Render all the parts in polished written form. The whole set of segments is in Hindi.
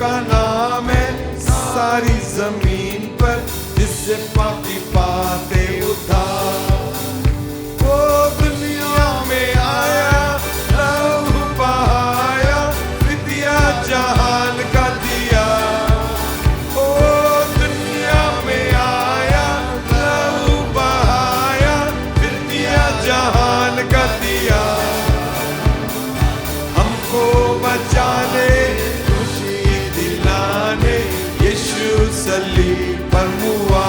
का नाम है सारी जमीन पर, जिससे पापी पाते उद्धार। वो दुनिया में आया, लहू बहाया, फिदिया जहान का दिया। वो दुनिया में आया, लहू बहाया, फिदिया जहान का दिया। हमको बचाने, खुशी दिलाने, यीशु सलीब पर हुआ।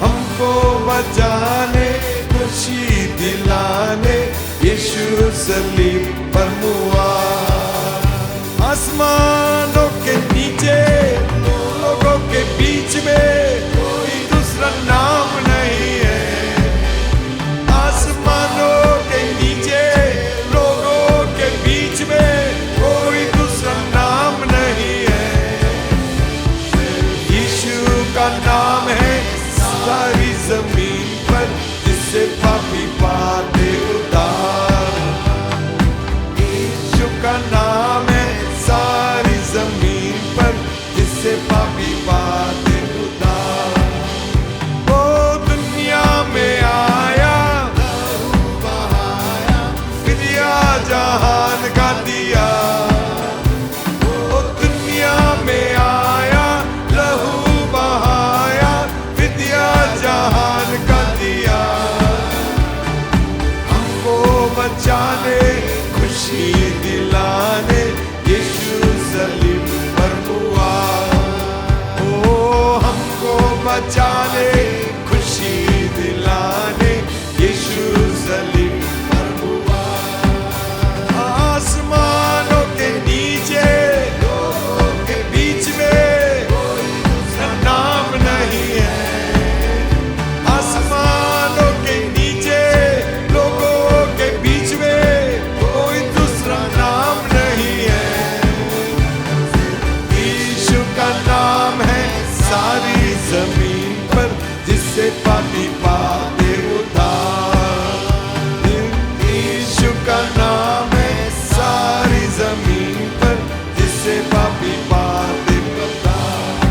हमको बचाने, खुशी दिलाने, यीशु सलीब पर हुआ। आसमानों के नीचे, लोगों के बीच में कोई दूसरा नाम नहीं है। आसमानों के नीचे, लोगों के बीच में कोई दूसरा नाम नहीं है। यीशु का नाम है सारी जमीन पर, जिससे पापी पाते उद्धार। यीशु का नाम है सारी जमीन पर, जिससे पापी पाते उद्धार। वो दुनिया में आया, लहू बहाया, फिदिया जहान का दिया। वो दुनिया में आया, लहू बहाया, फिदिया जहान का दिया। हमको बचाने, खुशी दिलाने, यीशु सलीब पर हुआ। ओ हमको बचाने, खुशी दिलाने, यीशु सलीब पर हुआ। आसमानों के नीचे, लोगों के बीच में कोई दूसरा नाम नहीं है। आसमानों के नीचे, लोगों के बीच में कोई दूसरा नाम नहीं है। यीशु का नाम है सारी जमीन पर, जिससे पापी पाते उद्धार। यीशु का नाम है सारी जमीन पर, जिससे पापी पाते उद्धार।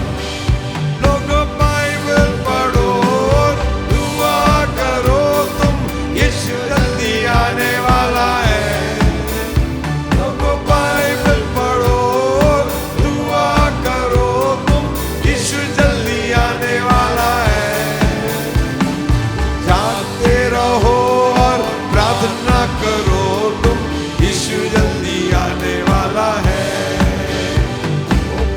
लोगों बाइबल पढ़ो, दुआ करो तुम, यीशु जल्दी आने वाला है। लोगों बाइबल पढ़ो, दुआ करो तुम, यीशु जल्दी आने वाला है। जागते रहो और प्रार्थना करो तुम, यीशु जल्दी आने वाला है।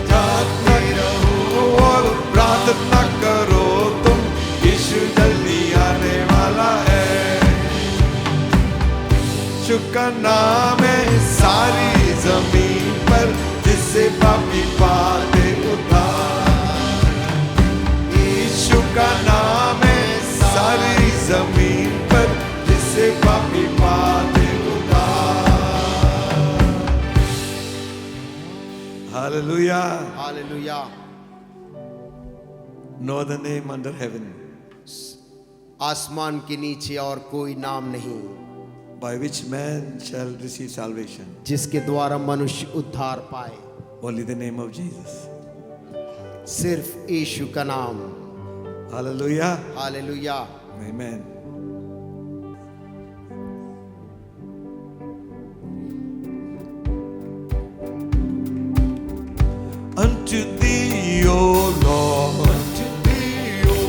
जागते रहो और प्रार्थना करो तुम, यीशु जल्दी आने वाला है। यीशु का नाम है सारी जमीन पर, जिससे पापी पाते उद्धार। यीशु का नाम है सारी जमीन पर, जिससे पापी पाते उद्धार। Hallelujah. Hallelujah. No other name under heaven आसमान के नीचे और कोई नाम नहीं, by which man shall receive salvation, जिसके द्वारा मनुष्य उद्धार पाए। only the name of Jesus. सिर्फ यीशु का नाम। Hallelujah. Hallelujah. Amen. Unto thee, O Lord, unto thee, O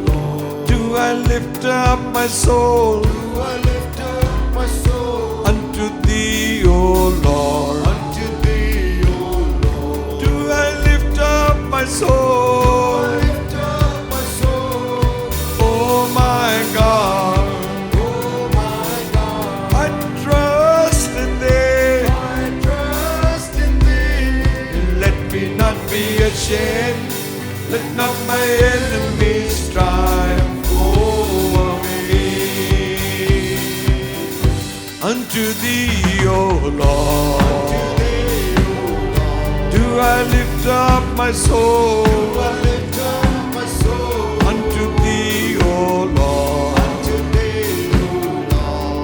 Lord, do I lift up my soul. Do I lift up my soul. Unto thee, O Lord, unto thee, O Lord, do I lift up my soul. Lift up my soul. Oh my God, oh my God, I trust in thee. I trust in thee. Let me not be ashamed. Let not my enemies triumph over me. Unto thee, O Lord, do I lift up my soul. Unto thee, O Lord,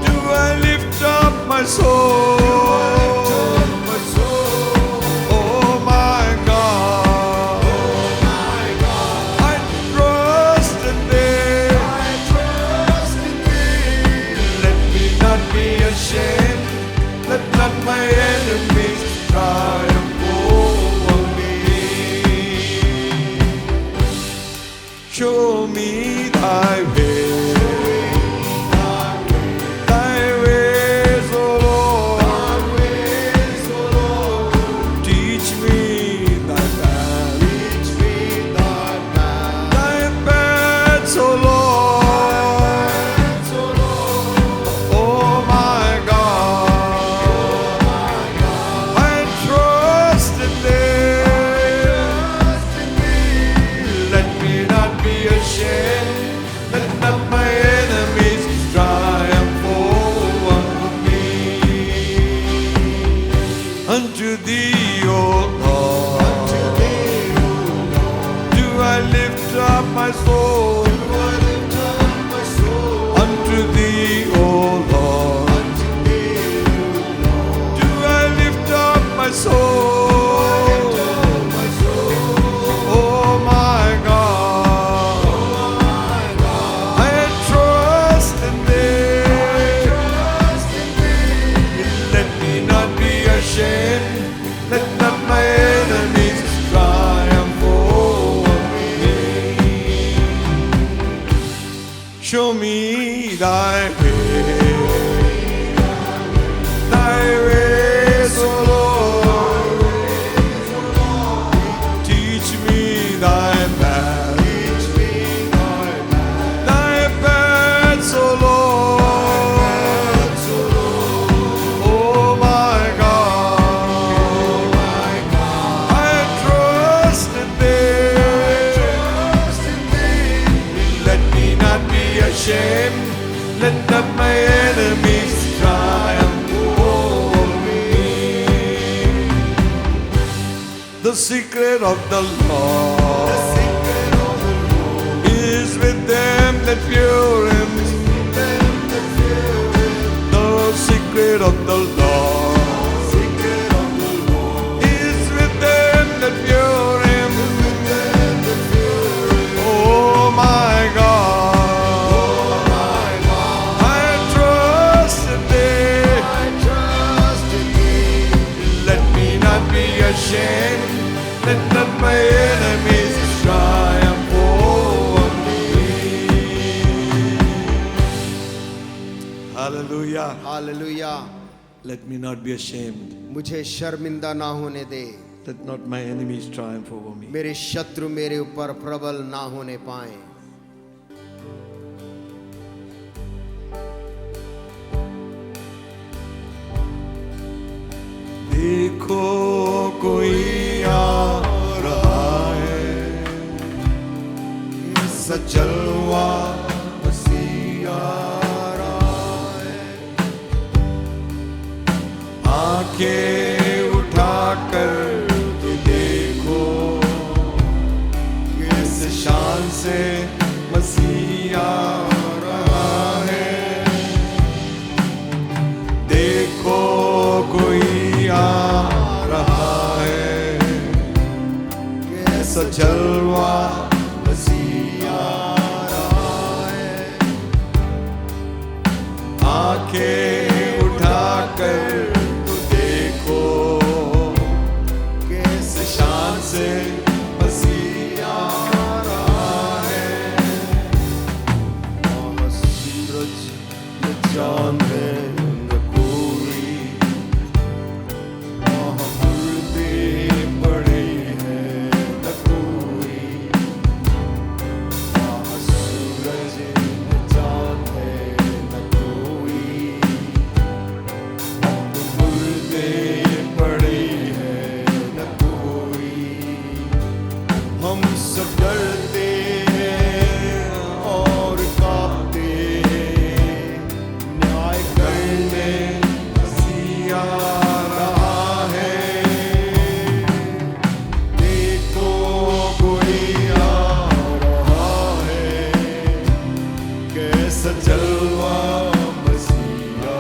do I lift up my soul. Oh O Lord. Do I lift up my soul unto Thee, O Lord? Do I lift up my soul? Oh my God, I trust in Thee. Let me not be ashamed. Let not my enemies triumph over me. Show me Thy way, Thy ways, O Lord. Teach me Thy path, Thy paths, O Lord. Oh my God, I trust in Thee. Let me not be ashamed. Let not my enemies triumph over me. The secret of the Lord is with them that fear Him. The secret of the Lord is with them that fear Him. Oh my God, I trust in Thee. Let me not be ashamed. Let not my enemies triumph over me. Hallelujah. Hallelujah. Let me not be ashamed. मुझे शर्मिंदा ना होने दे। Let not my enemies triumph over me. मेरे शत्रु मेरे ऊपर प्रबल ना होने पाए। देखो कोई आ रहा है, सचलवा मसीह आ रहा है। आंखें उठाकर तो देखो, किस शान से मसीह आ रहा है। देखो कोई आ रहा है, कैसा जलवा मसीह आ रहा है। आंखें उठाकर तो देखो, कैसे शान से मसीह आ रहा है। सूरज में चांद है न कोई, मुर्दे पड़े हैं न कोई। सूरज में चांद है न कोई, मुर्दे पड़े हैं न कोई। हम सब डरते हैं और कांपते, न्याय करने मसीह आ रहा है। देखो कोई आ रहा है, कैसा जलवा मसीह आ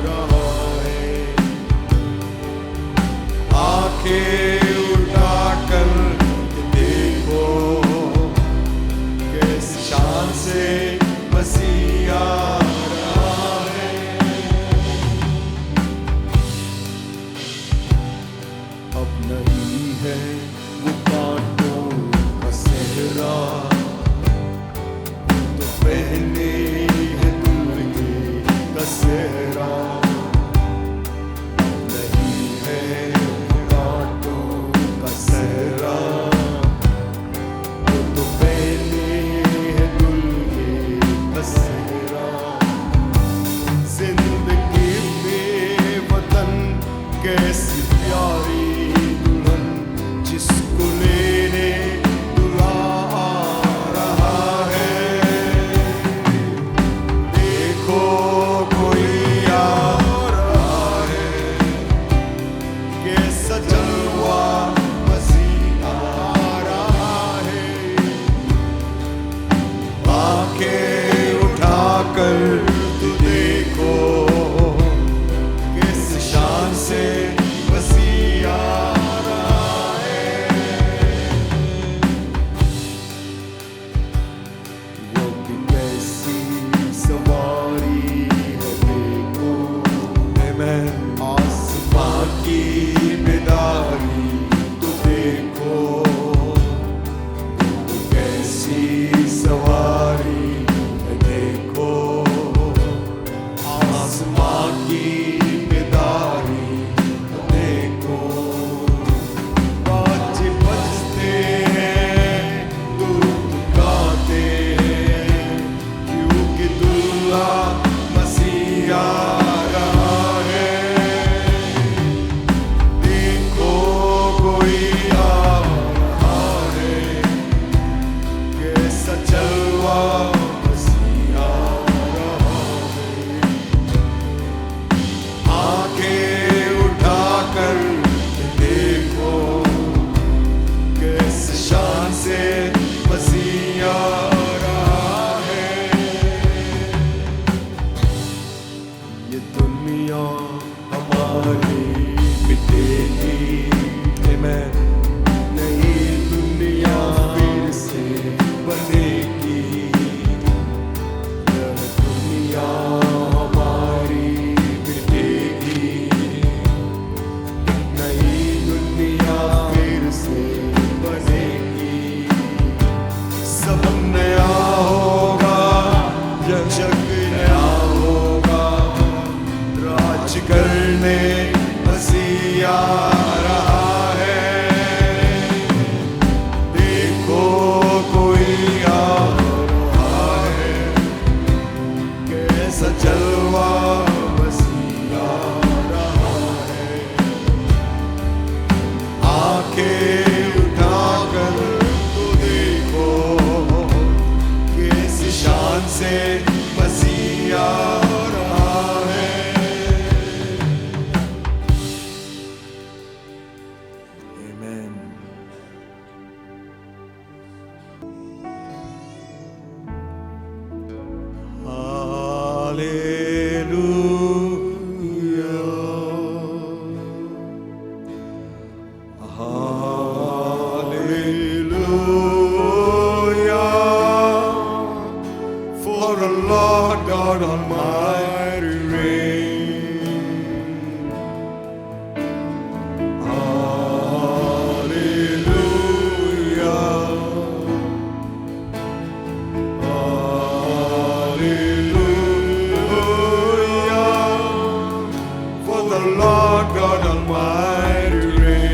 रहा है। आंखें उठाकर देखो, किस शान से मसीह आ रहा है। अब नहीं है वो कांटों का सेहरा, तो पहले है दुल्हे का सेहरा। नहीं है वो कांटों का सेहरा, तो पहले है दुल्हे का सेहरा। जिंदगी में वतन कैसी प्यारी दुल्हन, जिसको आंखें उठाकर तो देखो, किस शान से मसीह आ रहा है। Amen. For the Lord God Almighty reigns. Hallelujah. Hallelujah. For the Lord God Almighty reigns.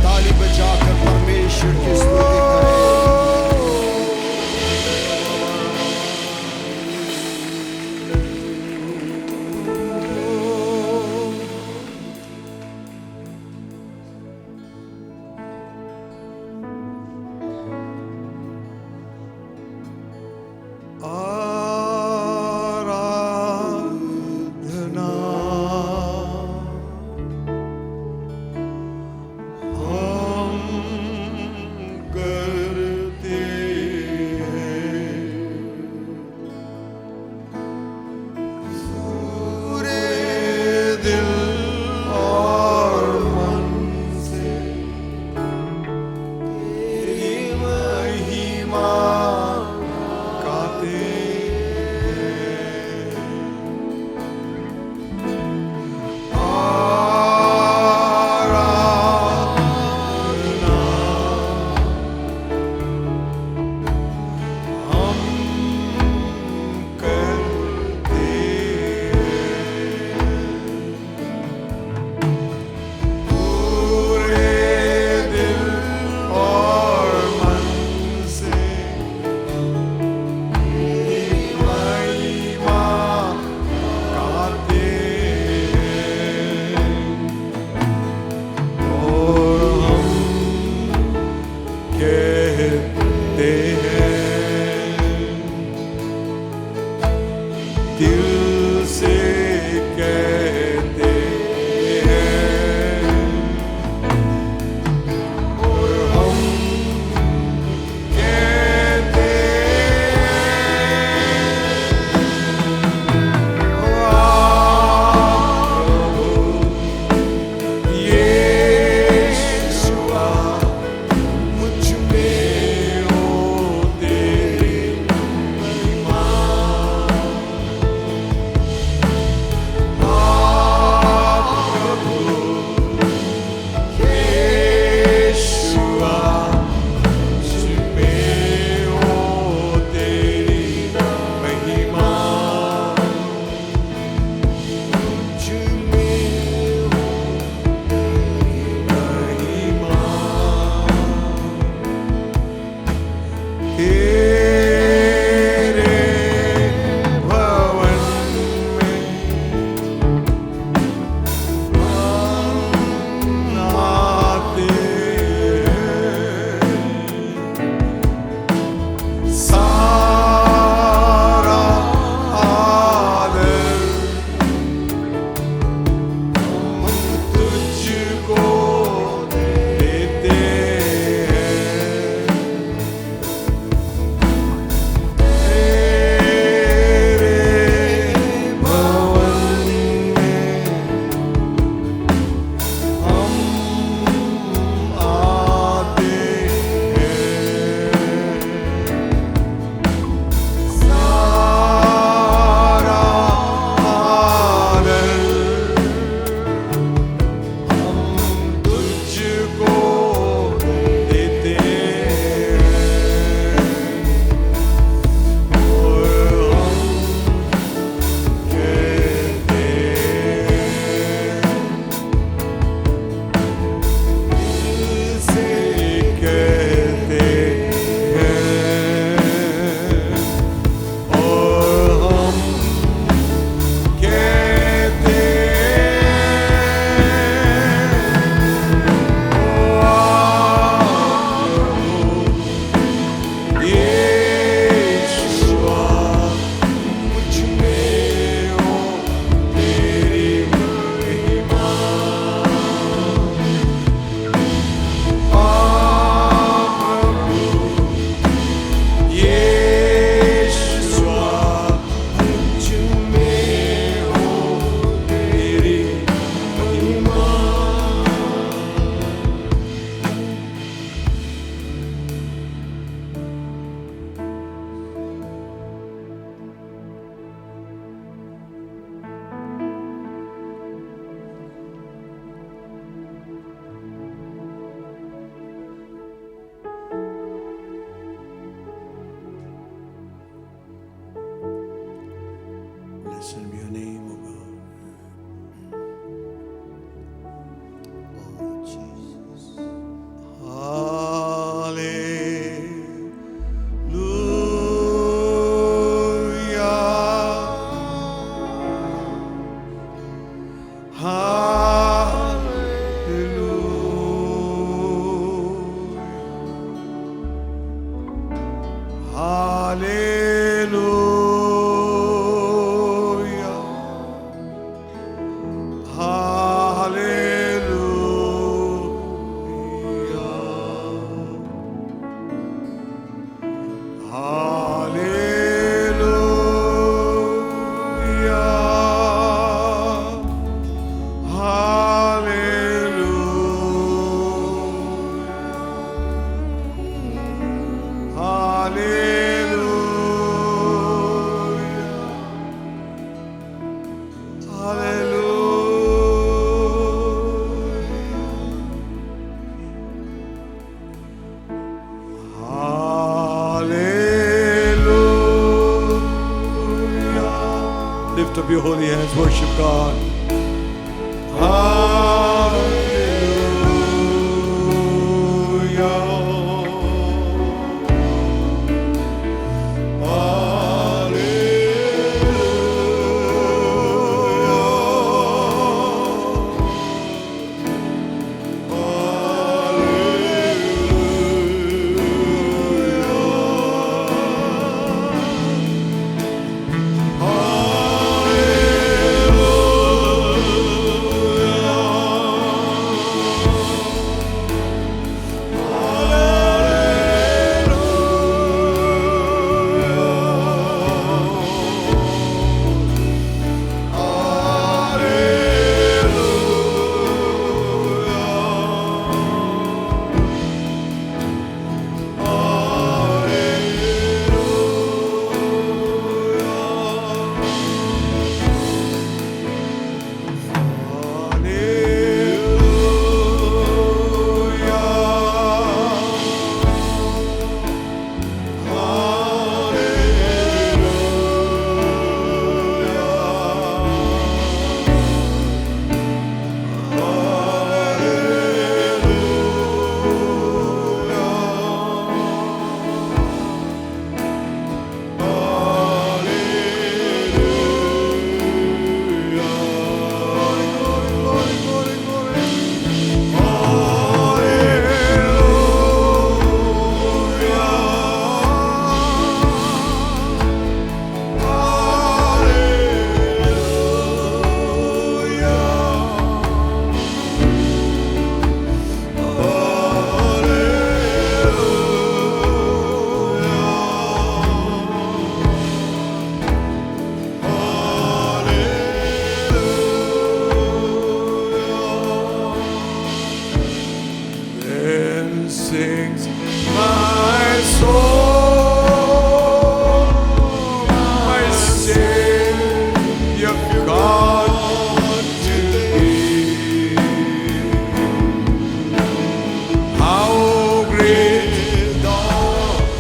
ताली बजाकर परमेश्वर की स्तुति करें। आराधना हम your holy hands. Worship God. Sings my soul, my Savior God to thee. How great thou art,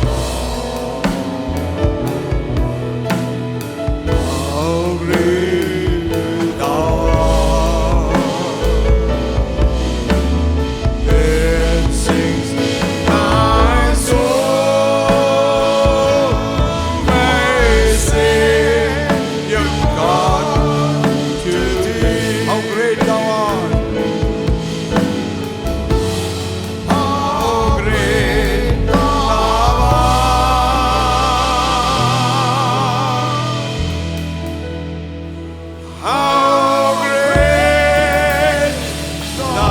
how great thou art. It sings my soul, my Savior God to thee. How great thou art, how great thou art, how great thou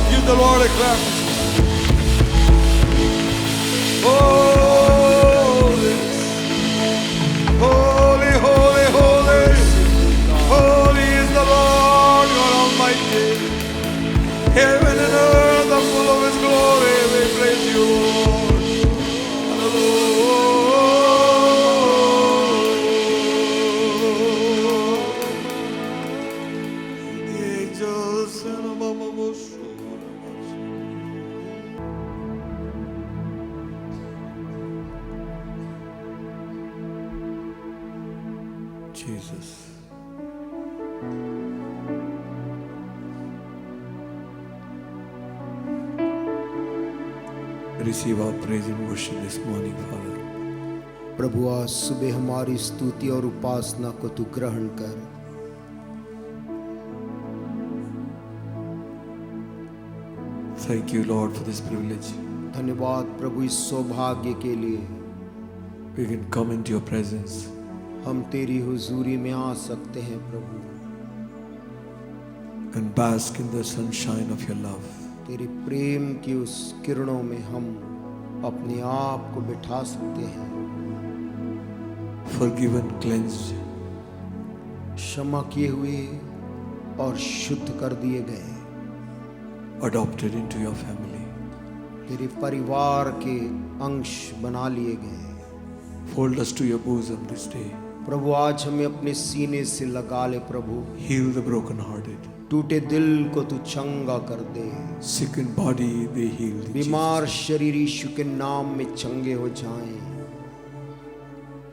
Give the Lord a clap. Holy, holy, holy, holy, holy is the Lord God Almighty. Heaven and earth are full of His glory. We praise you, Lord. Jesus. receive our praise and worship this morning, Father. प्रभु आज सुबह हमारी स्तुति और उपासना को तू ग्रहण कर। Thank you, Lord, for this privilege. धन्यवाद प्रभु इस सौभाग्य के लिए We can come into your presence. हम तेरी हुजूरी में आ सकते हैं प्रभु, And bask in the sunshine of your love. तेरे प्रेम की उस किरणों में हम अपने आप को बिठा सकते हैं। Forgiven, cleansed, क्षमा किए हुए और शुद्ध कर दिए गए, adopted into your family. तेरे परिवार के अंश बना लिए गए। Fold us to your bosom this day. प्रभु आज हमें अपने सीने से लगा ले प्रभु, Heal the brokenhearted. टूटे दिल को तू चंगा कर दे। Sickened body, they healed. in बीमार Jesus' शरीर यीशु के नाम में चंगे हो जाएं। name.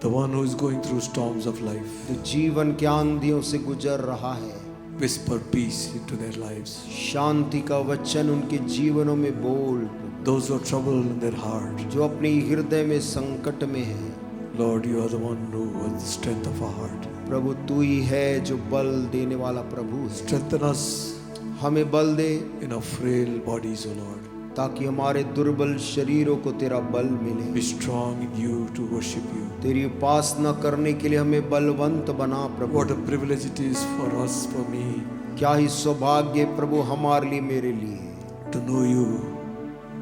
The one who is going through storms of life, जो जीवन के आंधियों से गुजर रहा है, whisper peace into their lives. शांति का वचन उनके जीवनों में बोल। Those who are troubled in their heart, जो अपने हृदय में संकट में है, Lord, you are the one who has the strength of our heart. प्रभु तू ही है जो बल देने वाला प्रभु है। Strengthen us हमें बल दे in our frail bodies, O Lord. ताकि हमारे दुर्बल शरीरों को तेरा बल मिले। Be strong in you to worship you. तेरी उपासना करने के लिए हमें बलवंत बना प्रभु। What a privilege it is for us, for me, क्या ही सौभाग्य प्रभु हमारे लिए, मेरे लिए to know you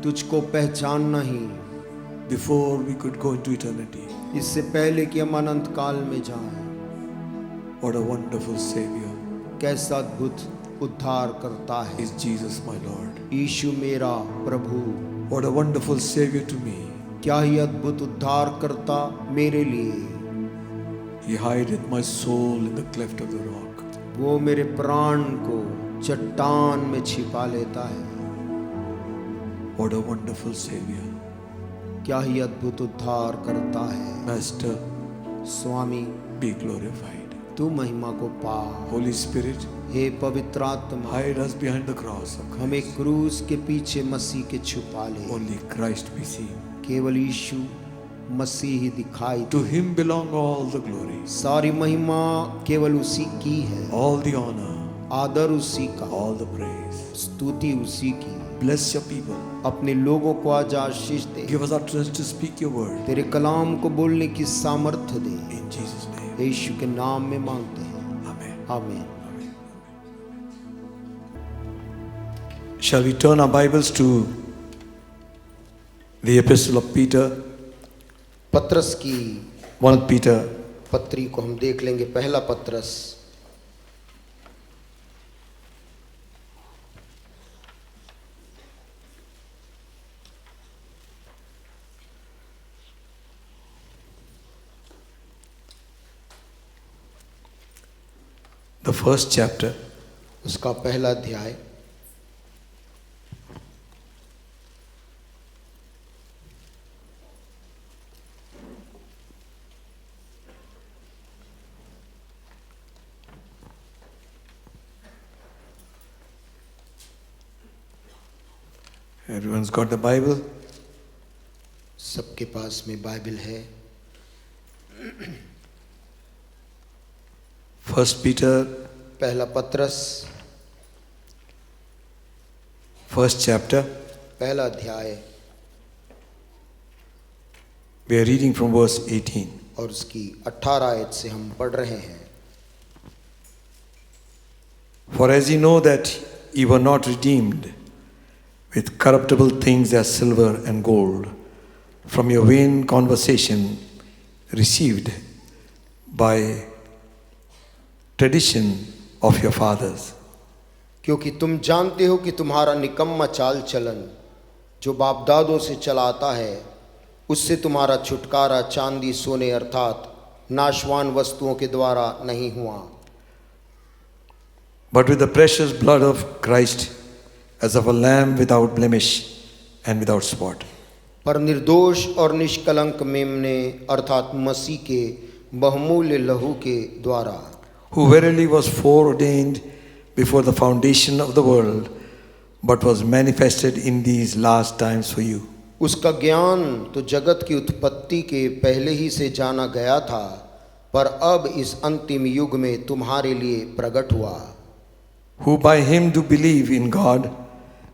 तुझको पहचानना ही, before we could go into eternity. इससे पहले कि हम अनंत काल में जाएं। What a wonderful Savior कैसा अद्भुत उद्धार करता है is Jesus, my Lord. यीशु मेरा प्रभु। What a wonderful Savior to me. क्या ही अद्भुत उद्धार करता मेरे लिए। He hideth my soul in the cleft of the rock. वो मेरे प्राण को चट्टान में छिपा लेता है। What a wonderful Savior. क्या ही अद्भुत उद्धार करता है। Master, Swami be glorified. तू महिमा को पा। Holy Spirit, हे पवित्र आत्मा, hide us behind the cross of हमें Christ. क्रूस के पीछे मसीह के छुपा ले। Only Christ be seen. केवल यीशु मसीह ही दिखाई To they. him belong all the glory, सारी महिमा केवल उसी की है, all the honor, आदर उसी का, all the praise. स्तुति उसी की। Bless your people. अपने लोगों को आज आशीष दे। Give us utterance to speak your word. तेरे कलाम को बोलने की सामर्थ्य दे। In Jesus' name. यीशु के नाम में मांगते हैं, Amen. आमीन। Shall we turn our Bibles to the Epistle of Peter? पत्रस की 1 Peter पत्री को हम देख लेंगे। पहला पत्रस the first chapter. उसका पहला अध्याय। Everyone's got the Bible? सबके पास में बाइबल है। 1 Peter, पहला पत्रस 1st chapter. पहला अध्याय We are reading from verse 18. और उसकी 18 आयत से हम पढ़ रहे हैं। For as ye know that ye were not redeemed with corruptible things as silver and gold from your vain conversation received by tradition of your fathers, क्योंकि तुम जानते हो कि तुम्हारा निकम्मा चाल चलन जो बाप दादों से चला आता है, उससे तुम्हारा छुटकारा चांदी सोने अर्थात नाशवान वस्तुओं के द्वारा नहीं हुआ, but with the precious blood of Christ as of a lamb without blemish and without spot. पर निर्दोष और निष्कलंक मेमने अर्थात मसीह के बहुमूल्य लहू के द्वारा, who verily was foreordained before the foundation of the world, but was manifested in these last times for you, उसका ज्ञान तो जगत की उत्पत्ति के पहले ही से जाना गया था, पर अब इस अंतिम युग में तुम्हारे लिए प्रकट हुआ। who by him do believe in God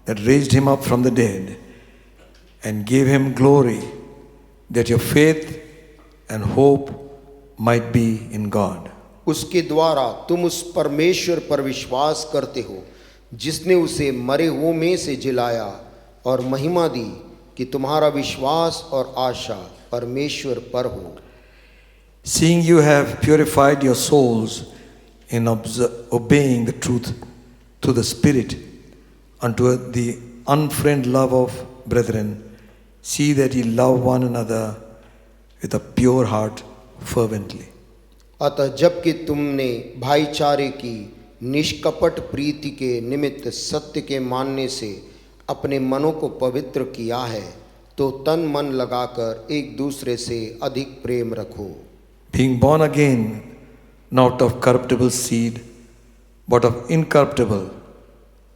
that raised him up from the dead and gave him glory, that your faith and hope might be in God. उसके द्वारा तुम उस परमेश्वर पर विश्वास करते हो जिसने उसे मरे हुओं में से जिलाया, और महिमा दी कि तुम्हारा विश्वास और आशा परमेश्वर पर हो। Seeing you have purified your souls in obeying the truth through the Spirit unto the unfeigned love of brethren, see that ye love one another with a pure heart fervently. अतः जबकि तुमने भाईचारे की निष्कपट प्रीति के निमित्त सत्य के मानने से अपने मनों को पवित्र किया है, तो तन मन लगाकर एक दूसरे से अधिक प्रेम रखो। Being born again, not of corruptible seed, but of incorruptible,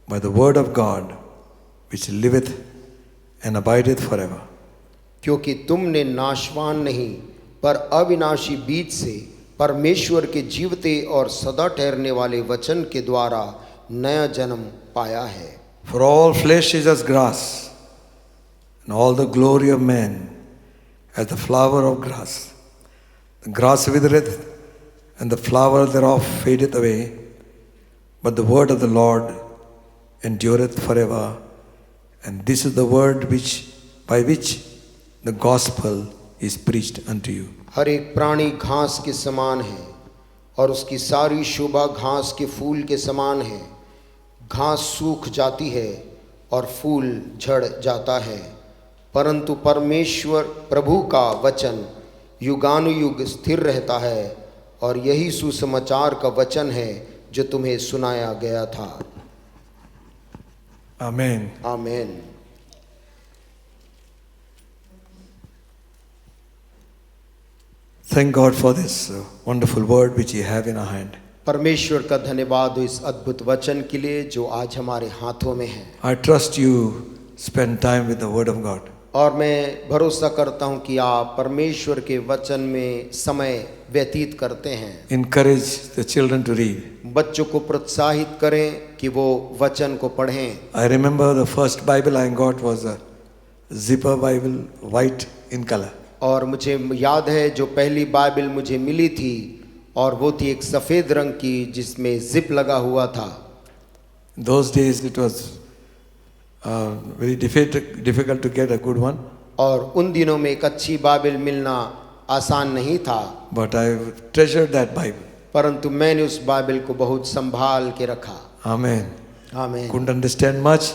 by the word of God, which liveth and abideth forever. क्योंकि तुमने नाशवान नहीं पर अविनाशी बीज से परमेश्वर के जीवते और सदा ठहरने वाले वचन के द्वारा नया जन्म पाया है। For all flesh is as grass, and all the glory of man as the flower of grass. The grass withereth, and the flower thereof fadeth away, but the word of the Lord endureth forever. And this is the word by which the gospel is preached unto you. हर एक प्राणी घास के समान है और उसकी सारी शोभा घास के फूल के समान है। घास सूख जाती है और फूल झड़ जाता है, परंतु परमेश्वर प्रभु का वचन युगानुयुग स्थिर रहता है, और यही सुसमाचार का वचन है जो तुम्हें सुनाया गया था। Amen. आमीन। Thank God for this wonderful word which you have in our hand. परमेश्वर का धन्यवाद हो इस अद्भुत वचन के लिए जो आज हमारे हाथों में है। I trust you spend time with the word of God. और मैं भरोसा करता हूं कि आप परमेश्वर के वचन में समय व्यतीत करते हैं। Encourage the children to read. बच्चों को प्रोत्साहित करें कि वो वचन को पढ़ें। I remember the first Bible I got was a zipper Bible, white in color. और मुझे याद है जो पहली बाइबल मुझे मिली थी और वो थी एक सफ़ेद रंग की जिसमें जिप लगा हुआ था। Those days it was very difficult to get a good one. और उन दिनों में एक अच्छी बाइबल मिलना आसान नहीं था। But I treasured that Bible. परंतु मैंने उस बाइबल को बहुत संभाल के रखा। Amen. आमीन। Couldn't understand much.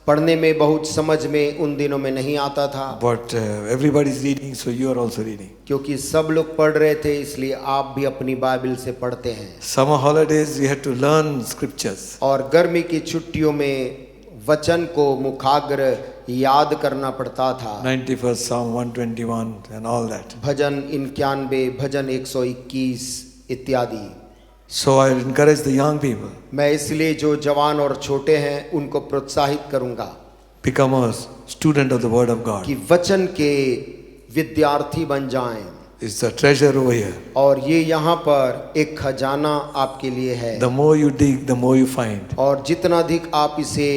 पढ़ने में बहुत समझ में उन दिनों में नहीं आता था। But everybody is reading, so you are also reading. क्योंकि सब लोग पढ़ रहे थे इसलिए आप भी अपनी बाइबल से पढ़ते हैं। Summer holidays we had to learn scriptures. और गर्मी की छुट्टियों में वचन को मुखाग्र याद करना पड़ता था। 91st Psalm 121 and all that. भजन 91, भजन 121 इत्यादि। So I encourage the young people. मैं इसलिए जो जवान और छोटे हैं उनको प्रोत्साहित करूंगा। Become a student of the word of God. कि वचन के विद्यार्थी बन जाएं। It's a treasure over here. और ये यहाँ पर एक खजाना आपके लिए है। The more you dig, the more you find. और जितना अधिक आप इसे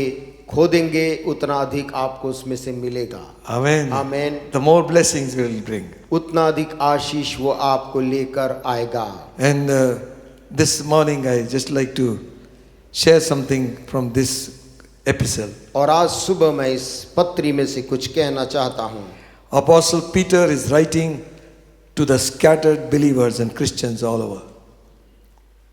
खोदेंगे उतना अधिक आपको उसमें से मिलेगा। Amen. आमीन। The more blessings will bring. उतना अधिक आशीष वो आपको लेकर आएगा। And this morning I just like to share something from this epistle. और आज सुबह मैं इस पत्री में से कुछ कहना चाहता हूँ। Apostle Peter is writing to the scattered believers and Christians all over.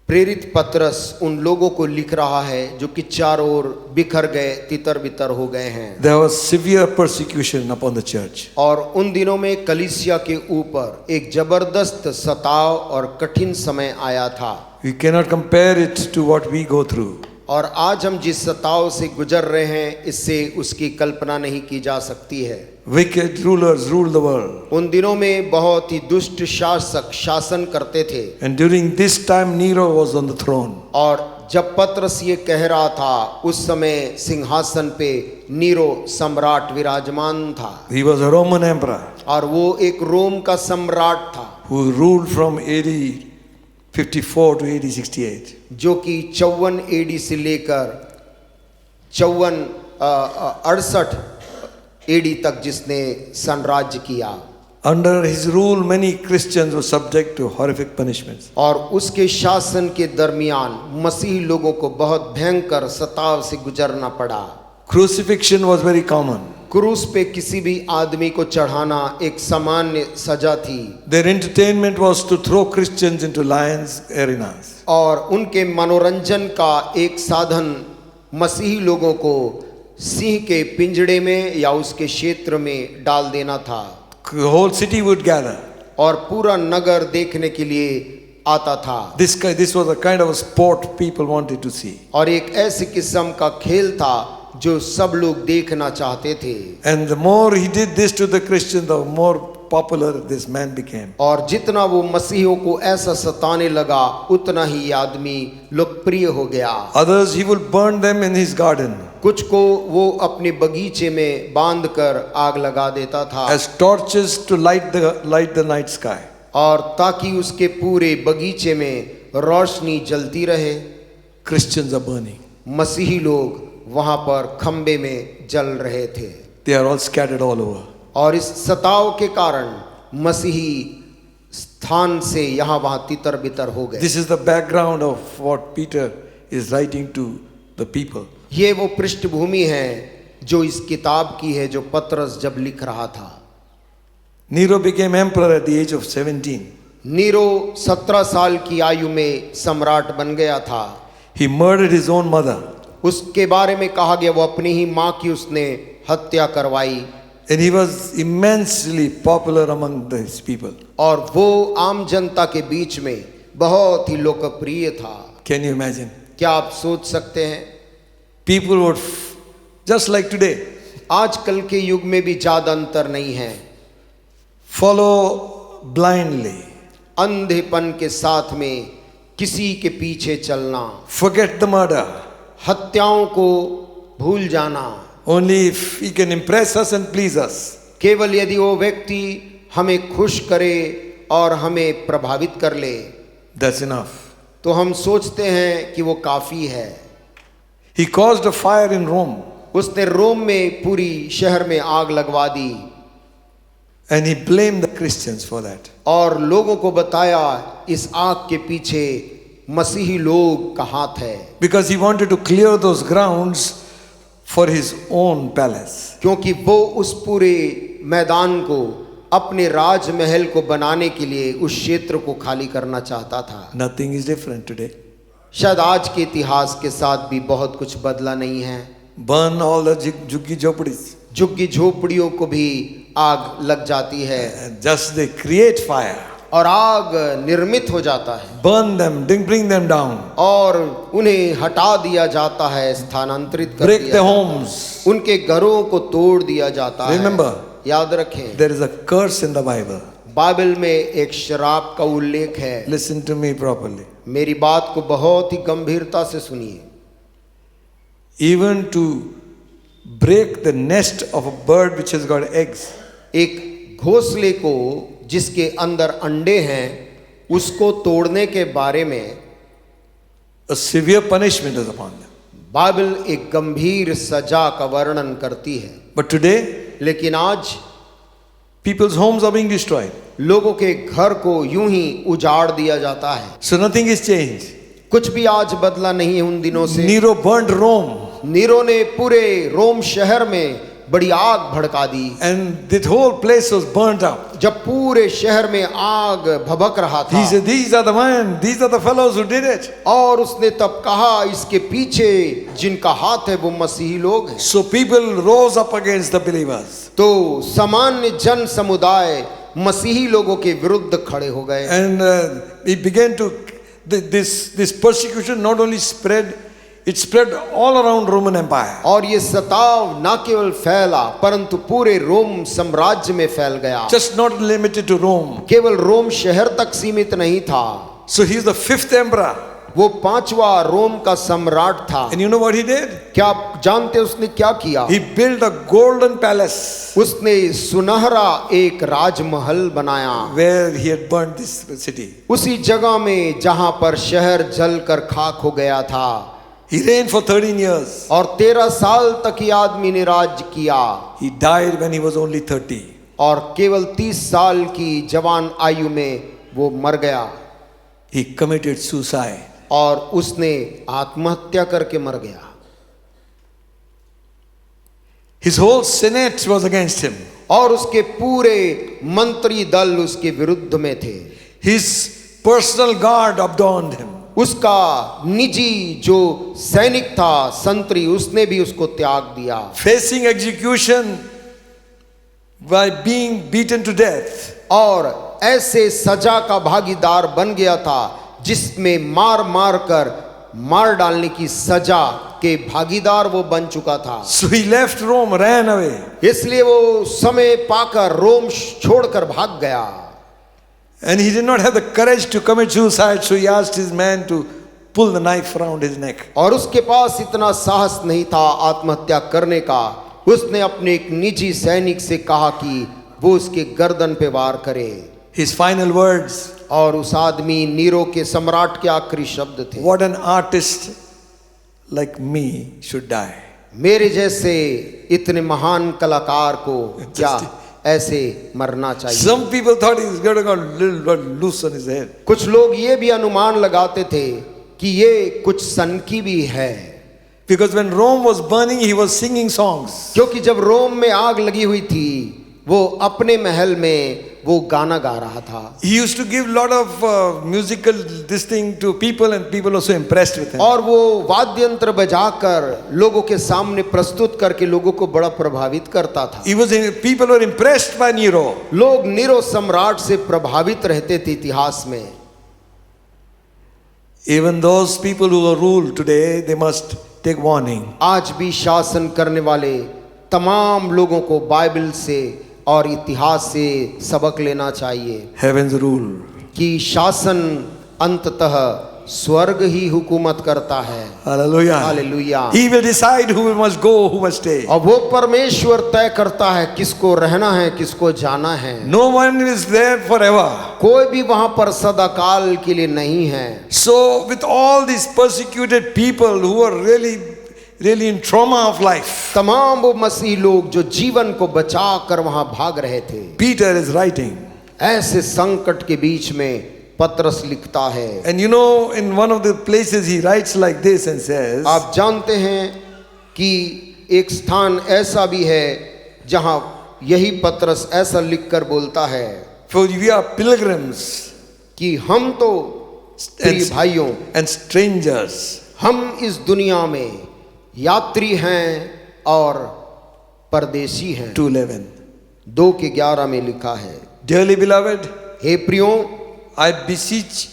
प्रेरित पतरस उन लोगों को लिख रहा है जो कि चारों ओर बिखर गए, तितर बितर हो गए हैं। There was severe persecution upon the church. और उन दिनों में कलीसिया के ऊपर एक जबरदस्त सताव और कठिन समय आया था। We cannot compare it to what we go through. और आज हम जिस सताव से गुजर रहे हैं इससे उसकी कल्पना नहीं की जा सकती है। Wicked rulers ruled the world. उन दिनों में बहुत ही दुष्ट शासक शासन करते थे। And during this time Nero was on the throne. और जब पतरस ये कह रहा था उस समय सिंहासन पे नीरो सम्राट विराजमान था He was a Roman emperor और वो एक रोम का सम्राट था who ruled from AD 54 to AD 68. जो कि 54 एडी से लेकर 68 एडी तक जिसने साम्राज्य किया। Under his rule, many Christians were subject to horrific punishments. और उसके शासन के दरमियान मसीही लोगों को बहुत भयंकर सताव से गुजरना पड़ा। Crucifixion was very common. क्रूस पे किसी भी आदमी को चढ़ाना एक सामान्य सजा थी Their entertainment was to throw Christians into lions' arenas. और उनके मनोरंजन का एक साधन मसीही लोगों को सिंह के पिंजड़े में या उसके क्षेत्र में डाल देना था The whole city would gather. और पूरा नगर देखने के लिए आता था। This was a kind of a sport people wanted to see. और एक ऐसी किस्म का खेल था जो सब लोग देखना चाहते थे। And the more he did this to the Christians, the more popular this man became. और जितना वो मसीहियों को ऐसा सताने लगा उतना ही ये आदमी लोकप्रिय हो गया। Others he would burn them in his garden कुछ को वो अपने बगीचे में बांधकर आग लगा देता था as torches to light the night sky. और ताकि उसके पूरे बगीचे में रोशनी जलती रहे। Christians are burning. मसीही लोग वहां पर खंबे में जल रहे थे They are all scattered all over. और इस सताव के कारण मसीही स्थान से यहाँ वहां तितर बितर हो गए। This is the background of what Peter is writing to the people. ये वो पृष्ठभूमि है जो इस किताब की है जो पतरस जब लिख रहा था। Nero became emperor at the age of 17. Nero 17 साल की आयु में सम्राट बन गया था। He murdered his own mother. उसके बारे में कहा गया वो अपनी ही माँ की उसने हत्या करवाई। And he was immensely popular among his people. और वो आम जनता के बीच में बहुत ही लोकप्रिय था। Can you imagine? क्या आप सोच सकते हैं? People would, just like today, आजकल के युग में भी ज्यादा अंतर नहीं है। follow blindly, अंधेपन के साथ में किसी के पीछे चलना, forget the murder. हत्याओं को भूल जाना, Only if he can impress us and please us. केवल यदि वो व्यक्ति हमें खुश करे और हमें प्रभावित कर ले, That's enough. तो हम सोचते हैं कि वो काफी है। He caused a fire in Rome उसने रोम में पूरी शहर में आग लगवा दी and he blamed the Christians for that. और लोगों को बताया इस आग के पीछे मसीही लोग का हाथ है। Because he wanted to clear those grounds for his own palace. क्योंकि वो उस पूरे मैदान को अपने राजमहल को बनाने के लिए उस क्षेत्र को खाली करना चाहता था। Nothing is different today. शायद आज के इतिहास के साथ भी बहुत कुछ बदला नहीं है। Burn all the juggi jhopadis. झुग्गी झोपड़ियों को भी आग लग जाती है And just they create fire. और आग निर्मित हो जाता है Burn them, bring them down. और उन्हें हटा दिया जाता है, स्थानांतरित कर Break दिया their जाता homes. है। उनके घरों को तोड़ दिया जाता Remember, है। याद रखें there is a curse in the Bible. Bible में एक शराब का उल्लेख है। Listen to me properly. मेरी बात को बहुत ही गंभीरता से सुनिए। Even to break the nest of a bird which has got eggs, एक घोंसले को जिसके अंदर अंडे हैं उसको तोड़ने के बारे में a severe punishment is upon them. Bible एक गंभीर सजा का वर्णन करती है। But today, लेकिन आज people's homes are being destroyed. लोगों के घर को यूं ही उजाड़ दिया जाता है। So nothing is changed. कुछ भी आज बदला नहीं है उन दिनों से। Nero burned Rome. नीरो ने पूरे रोम शहर में बड़ी आग भड़का दी And that whole place was burnt up. जब पूरे शहर में आग भभक रहा था। He said, these are the men, these are the fellows who did it. और उसने तब कहा इसके पीछे जिनका हाथ है वो मसीही लोग हैं। So people rose up against the believers. तो सामान्य जन समुदाय मसीही लोगों के विरुद्ध खड़े हो गए। And it began to, this persecution not only spread, it spread all around Roman Empire. और ये सताव न केवल फैला परंतु पूरे रोम साम्राज्य में फैल गया। Just not limited to Rome. केवल रोम शहर तक सीमित नहीं था। So he is the fifth emperor. वो पांचवा रोम का सम्राट था। And you know what he did? क्या आप जानते उसने क्या किया? He built a golden palace उसने सुनहरा एक राजमहल बनाया where he had burnt this city. उसी जगह में जहां पर शहर जलकर खाक हो गया था। He reigned for 13 years. और 13 साल तक ये आदमी ने राज किया He died when he was only 30. और केवल 30 साल की जवान आयु में वो मर गया He committed suicide. और उसने आत्महत्या करके मर गया। His whole senate was against him. और उसके पूरे मंत्री दल उसके विरुद्ध में थे। His personal guard abandoned him. उसका निजी जो सैनिक था संतरी उसने भी उसको त्याग दिया। Facing execution by being beaten to death. और ऐसे सजा का भागीदार बन गया था जिसमें मार मार कर मार डालने की सजा के भागीदार वो बन चुका था। So he left Rome, ran away. इसलिए वो समय पाकर रोम छोड़कर भाग गया। And he did not have the courage to commit suicide, so he asked his man to pull the knife around his neck. और उसके पास इतना साहस नहीं था आत्महत्या करने का। उसने अपने एक निजी सैनिक से कहा कि वो उसके गर्दन पे वार करे। His final words. और उस आदमी नीरो के सम्राट के आखिरी शब्द थे, What an artist like me should die. मेरे जैसे इतने महान कलाकार को क्या ऐसे मरना चाहिए। Some people thought he was going to go little loose on his head. कुछ लोग ये भी अनुमान लगाते थे कि ये कुछ सनकी भी है, Because when Rome was burning, he was singing songs. क्योंकि जब रोम में आग लगी हुई थी वो अपने महल में वो गाना गा रहा था। He used to give lot of musical this thing to people, and people were so impressed with him. और वो वाद्य यंत्र बजाकर लोगों के सामने प्रस्तुत करके लोगों को बड़ा प्रभावित करता था। People were impressed by Nero. लोग नीरो सम्राट से प्रभावित रहते थे इतिहास में। Even those people who are ruled today, they must take warning. आज भी शासन करने वाले तमाम लोगों को बाइबल से और इतिहास से सबक लेना चाहिए Heaven's rule. कि शासन अंततः स्वर्ग ही हुकूमत करता है। Hallelujah. Hallelujah. He will decide who must go, who must stay. और वो परमेश्वर तय करता है किसको रहना है किसको जाना है। No one is there forever. कोई भी वहां पर सदाकाल के लिए नहीं है। So with all these persecuted people who are really in trauma of life, तमाम वो मसीह लोग जो जीवन को बचा कर वहां भाग रहे थे, Peter is writing. ऐसे संकट के बीच में पत्रस लिखता है। And you know, in one of the places he writes like this and says, आप जानते हैं कि एक स्थान ऐसा भी है जहां यही पत्रस ऐसा लिखकर बोलता है, for we are pilgrims कि हम तो प्रिय भाइयों and strangers. हम इस दुनिया में यात्री हैं और परदेशी हैं। 2:11. 2:11 में लिखा है, Dearly beloved, hey प्रियों, I beseech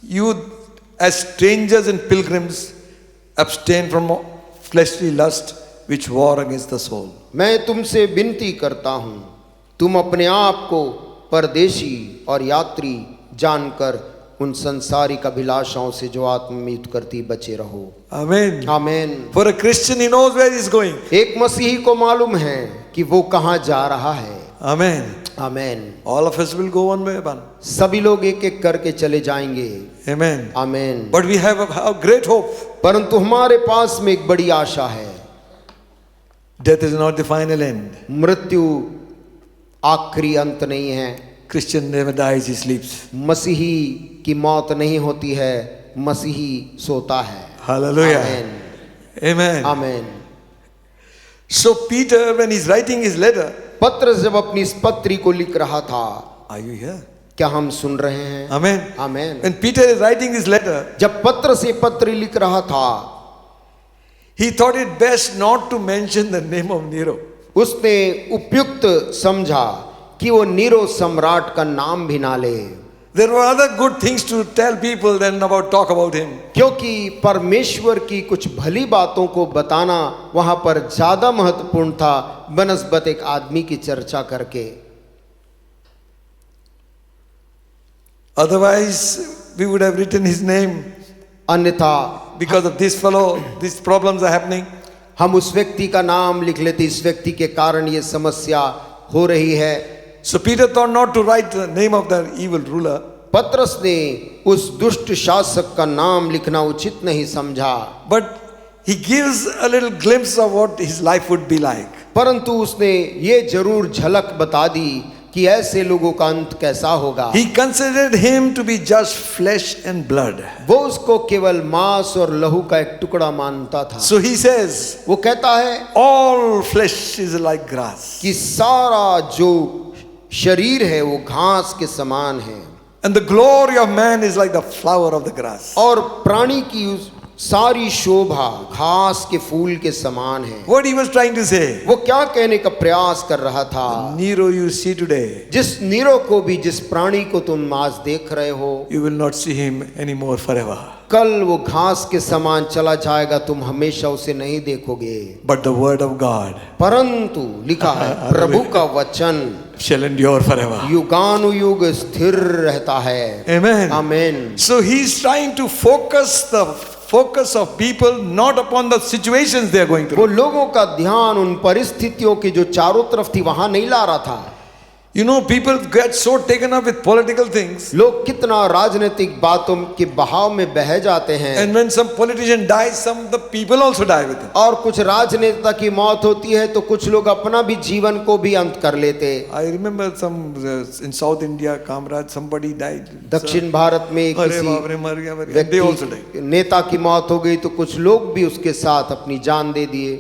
you as strangers and pilgrims, abstain from fleshly lust which war against the soul. मैं तुमसे विनती करता हूं, तुम अपने आप को परदेशी और यात्री जानकर उन संसारिक अभिलाषाओं से जो आत्मा में युद्ध करती बचे रहो। Amen. Amen. For a Christian, he knows where he is going. एक मसीही को मालूम है कि वो कहां जा रहा है। Amen. Amen. All of us will go one by one. सभी लोग एक एक करके चले जाएंगे। Amen. Amen. But we have a great hope. परंतु हमारे पास में एक बड़ी आशा है। Death is not the final end. मृत्यु आखिरी अंत नहीं है। Christian never dies, he sleeps. मसीही की मौत नहीं होती है, मसीही सोता है। Hallelujah. Amen. Amen. Amen. So Peter, when he's writing his letter, पत्रस जब अपनी इस पत्री को लिख रहा था, are you here? क्या हम सुन रहे हैं? Amen. Amen. When Peter is writing his letter, जब पत्रस ये पत्री लिख रहा था, he thought it best not to mention the name of Nero. उसने उपयुक्त समझा कि वो नीरो सम्राट का नाम भी ना ले। There were other good things to tell people than talk about him. क्योंकि परमेश्वर की कुछ भली बातों को बताना वहां पर ज्यादा महत्वपूर्ण था बनस्बत एक आदमी की चर्चा करके। Otherwise, we would have written his name. अन्यथा because of this fellow, these problems are happening. हम उस व्यक्ति का नाम लिख लेते, इस व्यक्ति के कारण ये समस्या हो रही है। So Peter thought not to write the name of the evil ruler. पतरस ने उस दुष्ट शासक का नाम लिखना उचित नहीं समझा, But he gives a little glimpse of what his life would be like. परंतु उसने ये जरूर झलक बता दी कि ऐसे लोगों का अंत कैसा होगा। He considered him to be just flesh and blood. वो उसको केवल मांस और लहू का एक टुकड़ा मानता था। So he says, वो कहता है all flesh is like grass. कि सारा जो शरीर है वो घास के समान है, And the glory of man is like the flower of the grass. और प्राणी की उस सारी शोभा घास के फूल के समान है। What he was trying to say, वो क्या कहने का प्रयास कर रहा था? Nero you see today, जिस नीरो को भी, जिस प्राणी को तुम आज देख रहे हो, you will not see him anymore forever. कल वो घास के समान चला जाएगा, तुम हमेशा उसे नहीं देखोगे। But the word of God परंतु लिखा है प्रभु का वचन shall endure forever. युगानुयुग स्थिर रहता है। Amen. आमीन। So he's trying to focus of people not upon the situations they are going वो through. लोगों का ध्यान उन परिस्थितियों की जो चारों तरफ थी वहां नहीं ला रहा था। You know, people get so taken up with political things. लोग कितना राजनीतिक बातों के बहाव में बह जाते हैं, And when some politician dies, some of the people also die with him. और कुछ राजनेता की मौत होती है तो कुछ लोग अपना भी जीवन को भी अंत कर लेते। I remember some in South India, Kamraj, somebody died. दक्षिण भारत में अरे बाप रे, मर गया, मर गया. They also died. व्यक्ति नेता की मौत हो गई तो कुछ लोग भी उसके साथ अपनी जान दे दिए।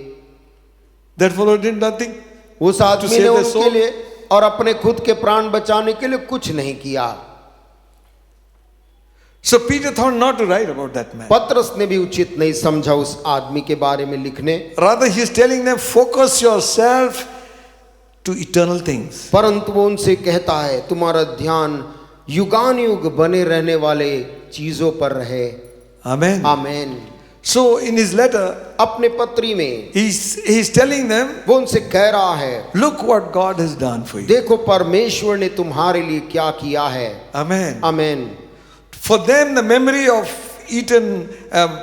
That fellow did nothing. उस आदमी save ने their उनके soul. लिए और अपने खुद के प्राण बचाने के लिए कुछ नहीं किया। So Peter thought not to write about that man. पतरस ने भी उचित नहीं समझा उस आदमी के बारे में लिखने, Rather, he is telling them, focus yourself to eternal things. परंतु वो उनसे कहता है तुम्हारा ध्यान युगानुयुग बने रहने वाले चीजों पर रहे। Amen. आमीन। So in his letter, अपने पत्री में he's telling them, वो उनसे कह रहा है look what God has done for you. देखो परमेश्वर ने तुम्हारे लिए क्या किया है। Amen. आमीन। For them, the memory of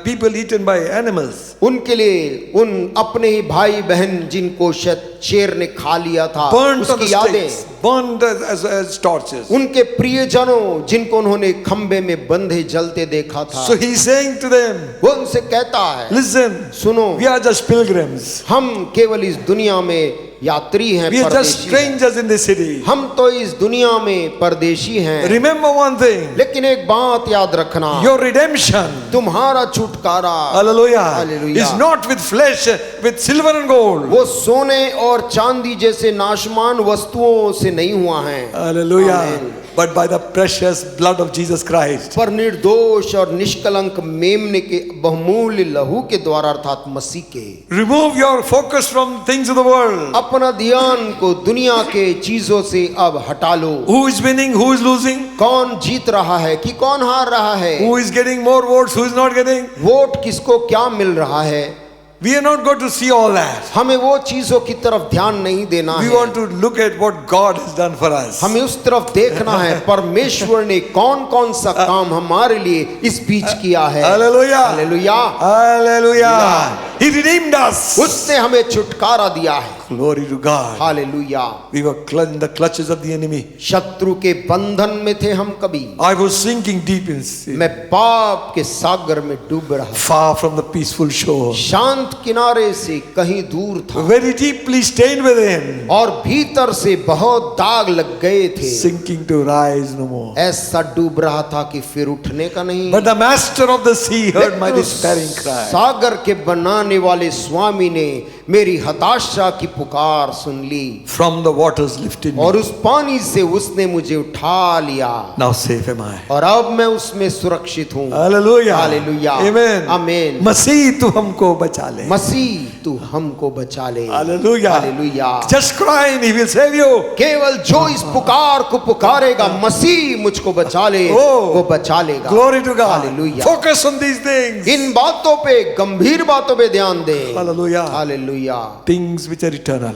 people eaten by animals, उनके लिए उन अपने ही भाई बहन जिनको शेर ने खा लिया था burnt on the उसकी यादें, stakes, burned as torches. उनके प्रियजनों जिनको उन्होंने खंबे में बंधे जलते देखा था। So he's saying to them, वो उनसे कहता है listen, सुनो, we are just pilgrims. हम केवल इस दुनिया में यात्री हैं, We are just परदेशी हैं। strangers in this city. हम तो इस दुनिया में परदेशी हैं। Remember one thing, लेकिन एक बात याद रखना, your redemption, तुम्हारा छुटकारा hallelujah, Hallelujah. is not with flesh, with silver and gold. वो सोने और चांदी जैसे नाशमान वस्तुओं से नहीं हुआ है, Hallelujah. Amen. But by the precious blood of Jesus Christ. पर निर्दोष और निष्कलंक मेमने के बहुमूल्य लहू के द्वारा अर्थात मसीह के। Remove your focus from things of the world. अपना ध्यान को दुनिया के चीजों से अब हटा लो। Who is winning? Who is losing? कौन जीत रहा है कि कौन हार रहा है, Who is getting more votes? Who is not getting? Vote किसको क्या मिल रहा है, We are not going to see all that. हमें वो चीजों की तरफ ध्यान नहीं देना We है। want to look at what God has done for us. हमें उस तरफ देखना है परमेश्वर ने कौन कौन सा काम हमारे लिए इस बीच किया है। Hallelujah. Hallelujah. Hallelujah. He redeemed us. उसने हमें छुटकारा दिया है। Glory to God. Hallelujah. We were in the clutches of the enemy. शत्रु के बंधन में थे हम कभी, I was sinking deep in sin, मैं पाप के सागर में डूब रहा, far from the peaceful shore, शांत किनारे से कहीं दूर था, very deeply stained within, और भीतर से बहुत दाग लग गए थे, sinking to rise no more. ऐसा डूब रहा था कि फिर उठने का नहीं। But the master of the sea heard my लेकिन उस despairing cry. सागर के बनाने वाले स्वामी ने मेरी हताशा की पुकार सुन ली, From the waters lifted me. और उस पानी से उसने मुझे उठा लिया, Now safe am I. और अब मैं उसमें सुरक्षित हूँ। Hallelujah. हालेलुया। Amen. आमीन। मसीह तू हमको बचा ले. मसीह तू हमको बचा ले। Hallelujah. Hallelujah. Just cry and he will save you. केवल जो इस पुकार को पुकारेगा, मसीह मुझको बचा ले, Oh. वो बचा लेगा। Glory to God. Hallelujah. Focus on these things. इन बातों पे, गंभीर बातों पे ध्यान दे। Hallelujah. Hallelujah. Things which are eternal.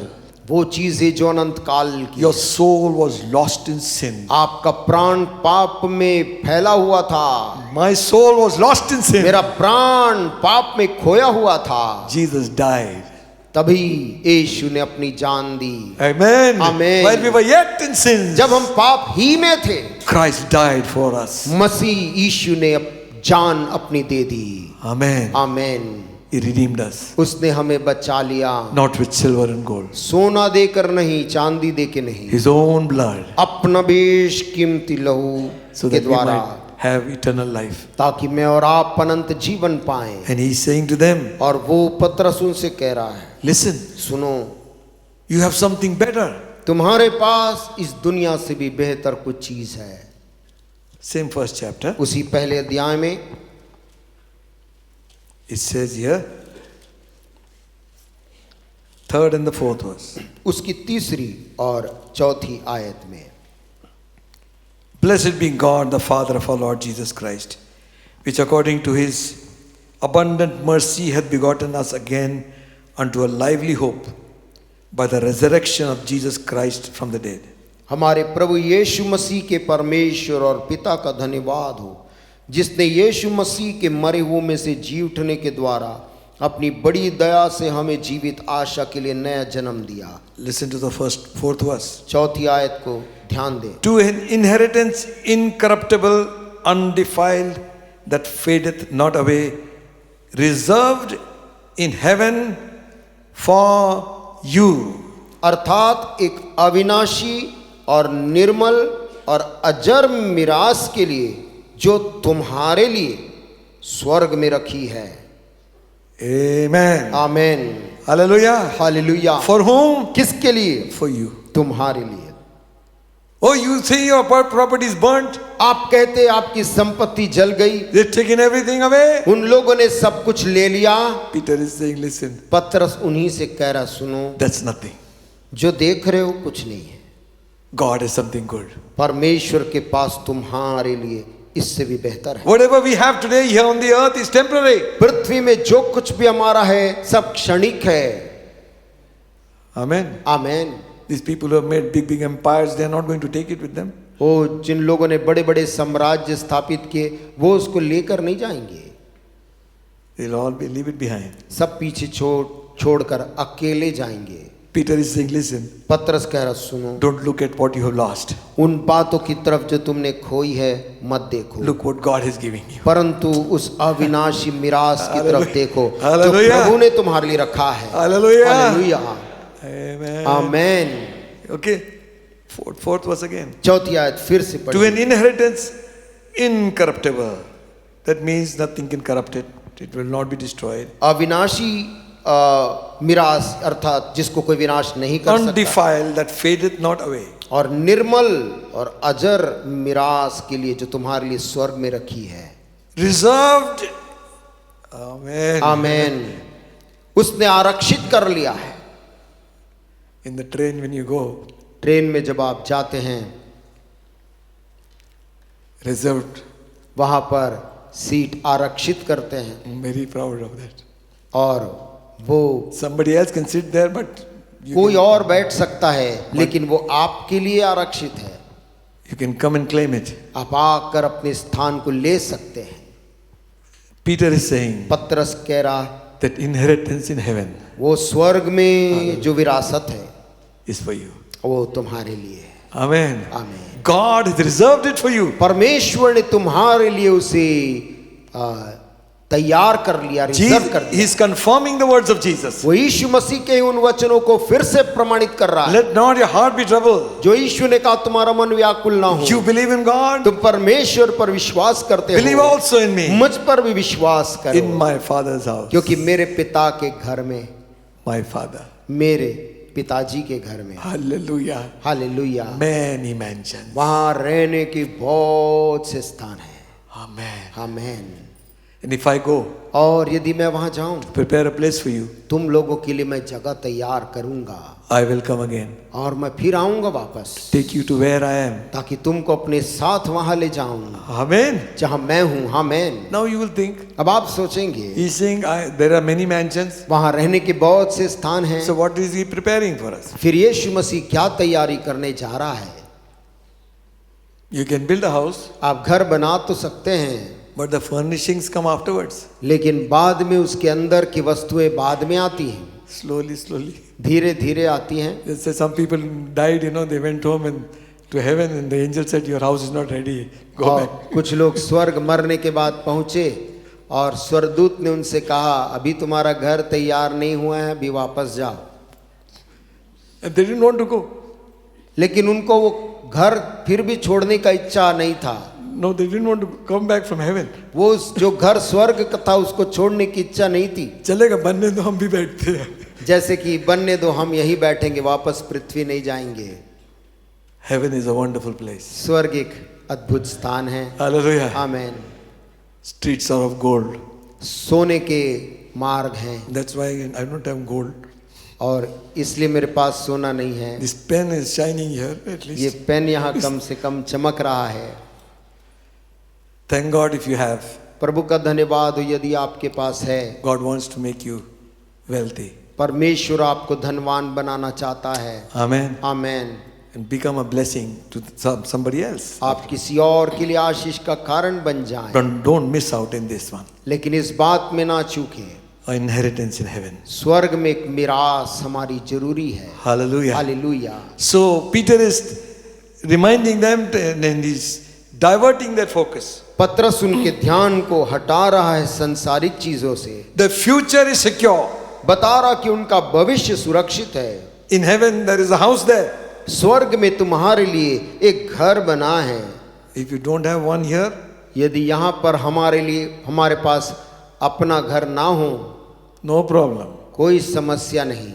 वो चीज है जो अनंत काल की। Your soul was lost in sin. आपका प्राण पाप में फैला हुआ था। My soul was lost in sin. मेरा प्राण पाप में खोया हुआ था। Jesus died. तभी यीशु ने अपनी जान दी। Amen. Amen. While we were yet in sin, जब हम पाप ही में थे, Christ died for us. मसीह यीशु ने जान अपनी दे दी। Amen. Amen. He redeemed us. उसने हमें बचा लिया। Not with silver and gold. सोना देकर नहीं, चांदी देके नहीं, His own blood. अपना बेशकीमती लहू So के that we द्वारा, might have eternal life. ताकि मैं और आप अनंत जीवन पाएं। And he is saying to them, और वो पतरस उनसे कह रहा है, listen, सुनो, you have something better. तुम्हारे पास इस दुनिया से भी बेहतर कुछ चीज है। Same first chapter. उसी पहले अध्याय में It says here, third and the fourth verse. उसकी तीसरी और चौथी आयत में, Blessed be God, the Father of our Lord Jesus Christ, which according to his abundant mercy hath begotten us again unto a lively hope by the resurrection of Jesus Christ from the dead. हमारे प्रभु यीशु मसीह के परमेश्वर और पिता का धन्यवाद हो, जिसने यीशु मसीह के मरे हुए में से जी उठने के द्वारा अपनी बड़ी दया से हमें जीवित आशा के लिए नया जन्म दिया। Listen to the fourth verse. चौथी आयत को ध्यान दें। To an inheritance incorruptible, undefiled, that fadeth not away, reserved in heaven for you. अर्थात एक अविनाशी और निर्मल और अजर मिरास के लिए जो तुम्हारे लिए स्वर्ग में रखी है। Amen. Amen. Hallelujah. Hallelujah. For whom? किसके लिए? For you. तुम्हारे लिए। Oh, you say your property is burnt. आप कहते आपकी संपत्ति जल गई, They've taken everything away. उन लोगों ने सब कुछ ले लिया। Peter is saying, listen, पतरस उन्हीं से कह रहा, सुनो, that's nothing. जो देख रहे हो कुछ नहीं है। God has something good. परमेश्वर के पास तुम्हारे लिए इससे भी बेहतर है। Whatever we have today here on the earth is temporary. पृथ्वी में जो कुछ भी हमारा है सब क्षणिक है। Amen. Amen. These people who have made big empires, they are not going to take it with them. वो जिन लोगों ने बड़े बड़े साम्राज्य स्थापित किए, वो उसको लेकर नहीं जाएंगे। They'll all leave it behind. सब पीछे छोड़कर अकेले जाएंगे। Peter is saying, listen, पतरस कह रहा, सुनो, don't look at what you have lost. उन बातों की तरफ जो तुमने खोई है मत देखो, Look what God is giving you. परंतु उस अविनाशी मिरास की तरफ देखो जो Hallelujah. प्रभु ने तुम्हारे लिए रखा है। Hallelujah. हालेलुया। Amen. आमेन। Okay. Fourth verse again. चौथी आयत फिर से To पढ़िए। an inheritance incorruptible. That means nothing can corrupt it. It will not be destroyed. अविनाशी मिरास अर्थात जिसको कोई विनाश नहीं कर सकता, Undefiled, that fadeth not away. और निर्मल और अजर मिरास के लिए जो तुम्हारे लिए स्वर्ग में रखी है। Reserved. Amen. आमेन। उसने आरक्षित कर लिया है। In the train when you go, train में जब आप जाते हैं, reserved. वहां पर सीट आरक्षित करते हैं, I'm very proud of that. और वो Somebody else can sit there, but you कोई can, और बैठ सकता है, लेकिन वो आपके लिए आरक्षित है। you can come and claim it. आप आकर अपने स्थान को ले सकते हैं। Peter is saying पतरस कह रहा, that inheritance in heaven वो स्वर्ग में जो विरासत है is for you. वो तुम्हारे लिए है। Amen. आमीन। God has reserved it for you. परमेश्वर ने तुम्हारे लिए उसे तैयार कर लिया, रिजर्व कर He दिया। is confirming the words of Jesus. वो यीशु मसीह के उन वचनों को फिर से प्रमाणित कर रहा है, Let not your heart be troubled. जो यीशु ने कहा तुम्हारा मन व्याकुल ना हो। You believe in God, तुम परमेश्वर पर विश्वास करते believe हो, also in me. मुझ पर भी विश्वास In करो, my Father's house, क्योंकि मेरे पिता के घर में, my Father. मेरे पिताजी के घर में, Hallelujah. Hallelujah, Many mansions. वहां रहने के बहुत से स्थान है। Amen. Amen. And if I go और यदि मैं वहां जाऊं, to prepare a place for you, तुम लोगों के लिए मैं जगह तैयार करूंगा I will come again, और मैं फिर आऊंगा वापस, take you to where I am. ताकि तुमको अपने साथ वहां ले जाऊं Amen. जहां मैं हूं। आमीन। Now you will think, अब आप सोचेंगे he's saying there are many mansions. वहां रहने के बहुत से स्थान हैं, So what is he preparing for us? फिर यीशु मसीह क्या तैयारी करने जा रहा है? You can build a house, आप घर बना तो सकते हैं, but the furnishings come afterwards. लेकिन बाद में उसके अंदर की वस्तुएं बाद में आती हैं, Slowly, slowly. धीरे धीरे आती हैं। Just say some people died, they went home and to heaven, and the angel said, your house is not ready. Go और back. कुछ लोग स्वर्ग मरने के बाद पहुंचे और स्वर्गदूत ने उनसे कहा, अभी तुम्हारा घर तैयार नहीं हुआ है, अभी वापस जाओ। And they didn't want to go. लेकिन उनको वो घर फिर भी छोड़ने का इच्छा नहीं था। No, they didn't want to come back from heaven. वो जो घर स्वर्ग का था उसको छोड़ने की इच्छा नहीं थी। चलेगा, बनने दो, हम भी बैठते हैं। जैसे कि बनने दो, हम यही बैठेंगे, वापस पृथ्वी नहीं जाएंगे। Heaven is a wonderful place. स्वर्ग एक अद्भुत स्थान है। Hallelujah. आमीन। Streets are of gold. सोने के मार्ग हैं, That's why I don't have gold. और इसलिए मेरे पास सोना नहीं है। This pen is shining here at ये least. पेन यहाँ कम से कम चमक रहा है। Thank God if you have. प्रभु का धन्यवाद हो यदि आपके पास है। God wants to make you wealthy. परमेश्वर आपको धनवान बनाना चाहता है। Amen. आमीन। And become a blessing to somebody else. आप किसी और के लिए आशीष का कारण बन जाएं, Don't miss out in this one. लेकिन इस बात में ना चूकें, An inheritance in heaven. स्वर्ग में एक मिरास हमारी जरूरी है। Hallelujah. Hallelujah. So Peter is reminding them and he's diverting their focus. पतरस उनके ध्यान को हटा रहा है संसारिक चीजों से। The future is secure. बता रहा कि उनका भविष्य सुरक्षित है। In heaven there is a house there. स्वर्ग में तुम्हारे लिए एक घर बना है। If you don't have one here, यदि यहाँ पर हमारे पास अपना घर ना हो, no problem. कोई समस्या नहीं।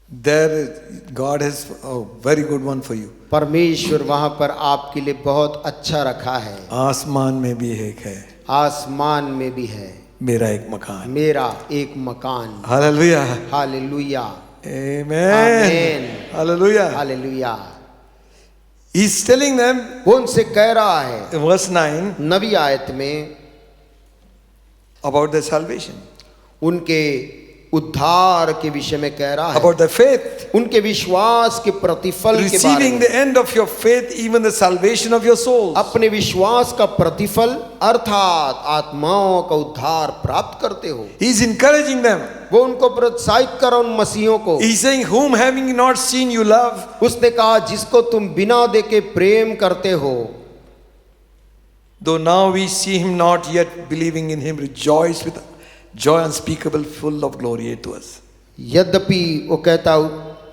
There God has a very good one for you. परमेश्वर वहां पर आपके लिए बहुत अच्छा रखा है। आसमान में भी एक है, आसमान में भी है मेरा एक मकान। मेरा एक मकान। Hallelujah. Hallelujah. Amen. Amen. Hallelujah. Hallelujah. He's telling them वो उनसे कह रहा है in verse 9 नवी आयत में about their salvation, उनके उद्धार के विषय में कह रहा है, about their faith, उनके विश्वास के प्रतिफल के बारे receiving में। the end of your faith, even the salvation of your souls. अपने विश्वास का प्रतिफल अर्थात आत्माओं का उद्धार प्राप्त करते हो। He's encouraging them. वो उनको प्रोत्साहित करो, उन मसीहों को। He's saying, whom having not seen you love. उसने कहा जिसको तुम बिना देखे प्रेम करते हो, Though now we see him not, yet believing in him, rejoice with joy unspeakable, full of glory to us. यद्यपि वो कहता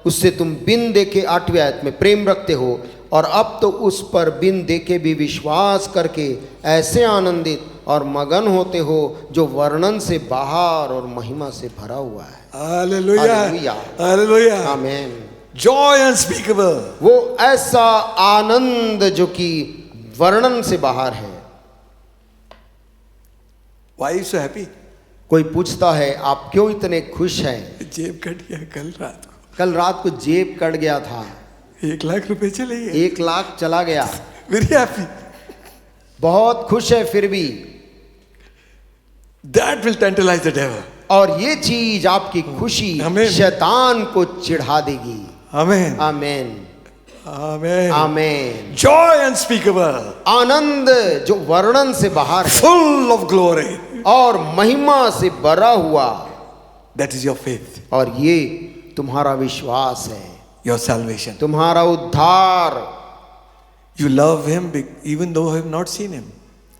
उससे तुम बिन देखे 8वें आयत में प्रेम रखते हो, और अब तो उस पर बिन देखे भी विश्वास करके ऐसे आनंदित और मगन होते हो जो वर्णन से बाहर और महिमा से भरा हुआ है। Hallelujah. Hallelujah. Hallelujah. आमीन। Joy unspeakable. वो ऐसा आनंद जो कि वर्णन से बाहर है। Why are you so happy? कोई पूछता है आप क्यों इतने खुश हैं? जेब कट गया कल रात को। कल रात को जेब कट गया था, 1 लाख रुपए चले गए। 1 लाख चला गया। Very happy. बहुत खुश है फिर भी। That will tantalize the devil. और ये चीज आपकी खुशी Amen. शैतान को चिढ़ा देगी। Amen. आमीन। Amen. आमीन। Joy unspeakable. आनंद जो वर्णन से बाहर है Full of glory. और महिमा से भरा हुआ, That is your faith. और ये तुम्हारा विश्वास है, Your salvation. तुम्हारा उद्धार। You love him even though you have not seen him.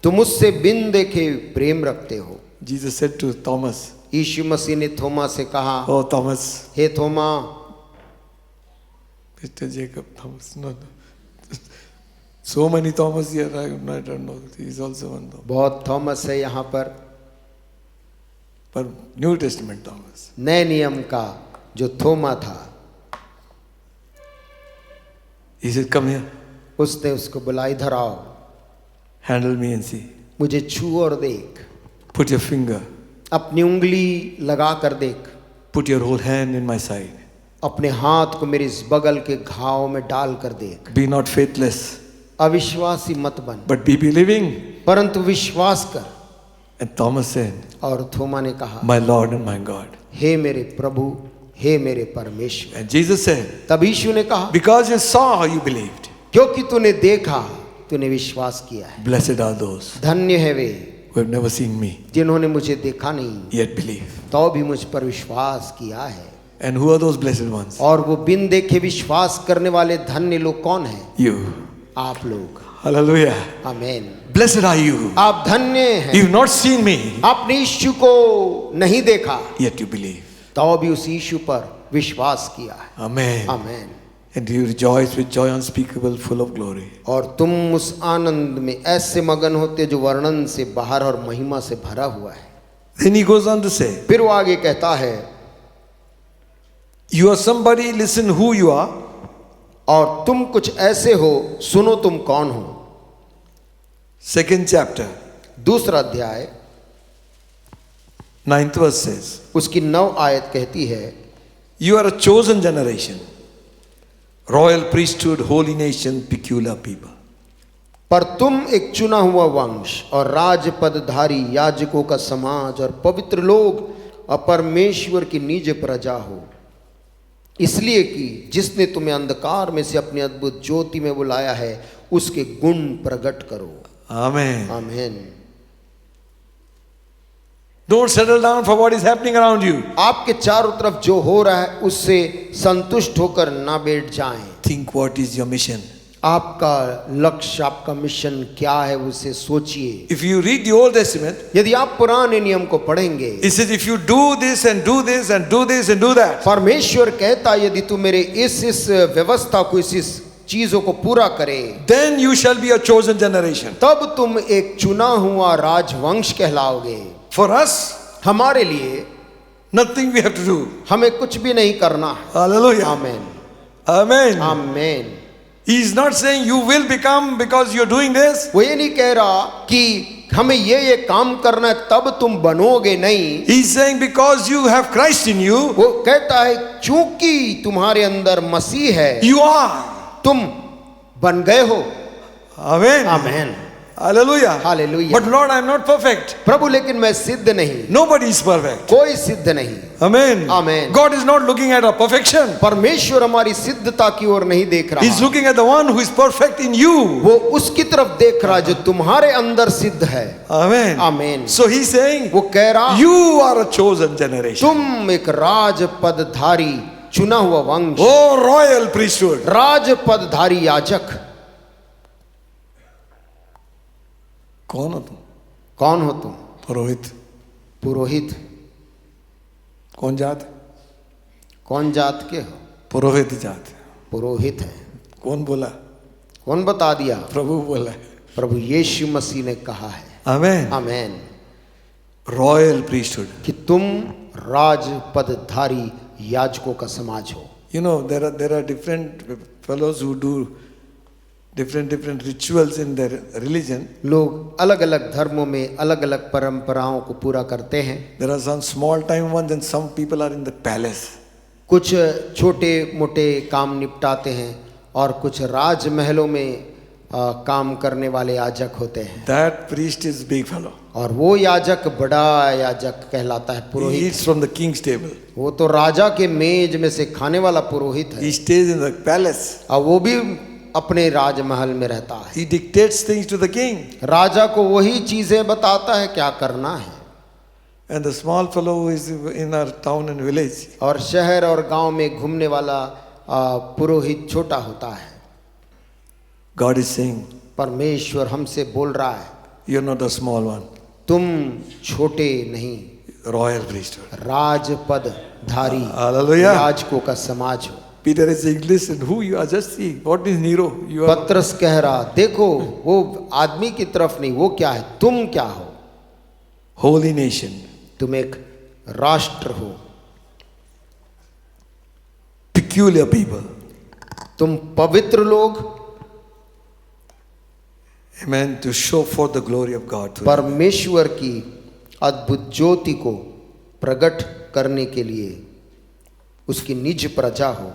तुम उससे बिन देखे प्रेम रखते हो। Jesus said to Thomas, यीशु मसीह ने थोमा से कहा, oh Thomas, hey Thoma, Mr. Jacob Thomas, no. So many Thomas here, I don't know. He is also one Thomas. बहुत थॉमस है यहाँ पर। But New Testament Thomas. नए नियम का जो थोमा था, He said, come here, उसने उसको बुला, इधर आओ, handle me and see. मुझे छू और देख। Put your finger, अपनी उंगली लगा कर देख, put your whole hand in my side. अपने हाथ को मेरे इस बगल के घाव में डाल कर देख। Be not faithless, अविश्वासी मत बन, but be believing. परंतु विश्वास कर। And Thomas said, और थोमा ने कहा, my Lord and my God. हे मेरे प्रभु, हे मेरे परमेश्वर। And Jesus said, तब यीशु ने कहा, because you saw, you believed. क्योंकि तूने देखा, तूने विश्वास किया है। Blessed are those धन्य है वे who have never seen me, जिन्होंने मुझे देखा नहीं yet believe. तो भी मुझ पर विश्वास किया है। And who are those blessed ones? और वो बिन देखे विश्वास करने वाले धन्य लोग कौन हैं? You. आप लोग। Hallelujah. आमीन। Blessed are you. आप धन्य हैं। You've not seen me, आपने यीशु को नहीं देखा, yet you believe. तो भी उस यीशु पर विश्वास किया है। Amen. आमीन। And you rejoice with joy unspeakable, full of glory. और तुम उस आनंद में ऐसे मगन होते जो वर्णन से बाहर और महिमा से भरा हुआ है। Then he goes on to say, फिर वो आगे कहता है, you are somebody, listen who you are. और तुम कुछ ऐसे हो, सुनो तुम कौन हो। Second chapter, दूसरा अध्याय 9th verse says, उसकी 9 आयत कहती है, you are a chosen generation, royal priesthood, holy nation, peculiar people. पर तुम एक चुना हुआ वंश और राजपदधारी याजकों का समाज और पवित्र लोग और परमेश्वर की निज प्रजा हो, इसलिए कि जिसने तुम्हें अंधकार में से अपनी अद्भुत ज्योति में बुलाया है, उसके गुण प्रकट करो। Amen. आमीन। Don't settle down for what is happening around you. आपके चारों तरफ जो हो रहा है उससे संतुष्ट होकर ना बैठ जाएं। Think what is your mission. आपका लक्ष्य, आपका मिशन क्या है, उसे सोचिए। If you read the Old Testament, यदि आप पुराने नियम को पढ़ेंगे, it says if you do this and do this and do this and do that, परमेश्वर कहता यदि तू मेरे इस व्यवस्था को, इस चीजों को पूरा करे, then you shall be a chosen generation. तब तुम एक चुना हुआ राजवंश कहलाओगे। For us, हमारे लिए nothing we have to do. हमें कुछ भी नहीं करना है। Hallelujah. आमीन। Amen. आमीन। He is not saying you will become because you are doing this. वो ये नहीं कह रहा कि हमें ये काम करना है तब तुम बनोगे, नहीं। He is saying because you have Christ in you, वो कहता है चूंकि तुम्हारे अंदर मसीह है, you are. तुम बन गए हो। Amen. आमीन। Hallelujah. Hallelujah. But Lord, I am not perfect. प्रभु लेकिन मैं सिद्ध नहीं, Nobody is perfect. कोई सिद्ध नहीं। Amen. Amen. God is not looking at our perfection. परमेश्वर हमारी सिद्धता की ओर नहीं देख रहा, He's looking at the one who is perfect in you. वो उसकी तरफ देख रहा जो तुम्हारे अंदर सिद्ध है। Amen. आमीन। So he's saying, वो कह रहा you are a chosen generation. तुम एक राजपदधारी चुना हुआ वंश, Oh, royal priesthood. राजपदधारी याजक। कौन हो तुम? कौन हो तुम? पुरोहित. पुरोहित। कौन जात? कौन जात के हो? पुरोहित जात. पुरोहित है। कौन बोला? कौन बता दिया? प्रभु बोला है. प्रभु यीशु मसीह ने कहा है। Amen. आमीन। Royal priesthood. कि तुम राजपदधारी याजकों का समाज हो। You know, there are different fellows who do different rituals in their religion. लोग अलग अलग धर्मों में अलग अलग परंपराओं को पूरा करते हैं। There are some small time ones and some people are in the palace. कुछ छोटे मोटे काम निपटाते हैं और कुछ राजमहलों में काम करने वाले याजक होते हैं। That priest is big fellow. और वो याजक बड़ा याजक कहलाता है, He Purohit. eats from the king's table. वो तो राजा के मेज में से खाने वाला पुरोहित है। He stays in the palace. और वो भी अपने राजमहल में रहता है। He dictates things to the king. राजा को वही चीजें बताता है क्या करना है। And the small fellow who is in our town and village, और शहर और गांव में घूमने वाला पुरोहित छोटा होता है। God is saying, परमेश्वर हमसे बोल रहा है, you're not a small one. तुम छोटे नहीं, Royal priesthood. राजपदधारी Hallelujah. याजकों का समाज हो। Peter is saying, listen, who you are? Just see. What is Nero? You are पत्रस कह रहा, देखो वो आदमी की तरफ नहीं, वो क्या है, तुम क्या हो। holy nation. तुम एक राष्ट्र हो, Peculiar people. तुम पवित्र लोग, Amen. To show forth the glory of God. through you. परमेश्वर की अद्भुत ज्योति को प्रकट करने के लिए उसकी निज प्रजा हो।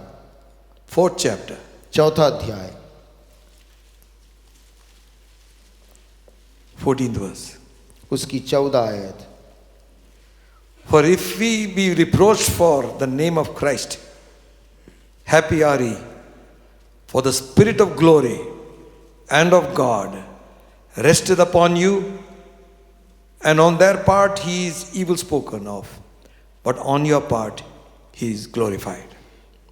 4th chapter. चौथा अध्याय 14th verse. उसकी 14 आयत। For if we be reproached for the name of Christ, happy are ye, for the Spirit of glory and of God resteth upon you, and on their part he is evil spoken of, but on your part he is glorified.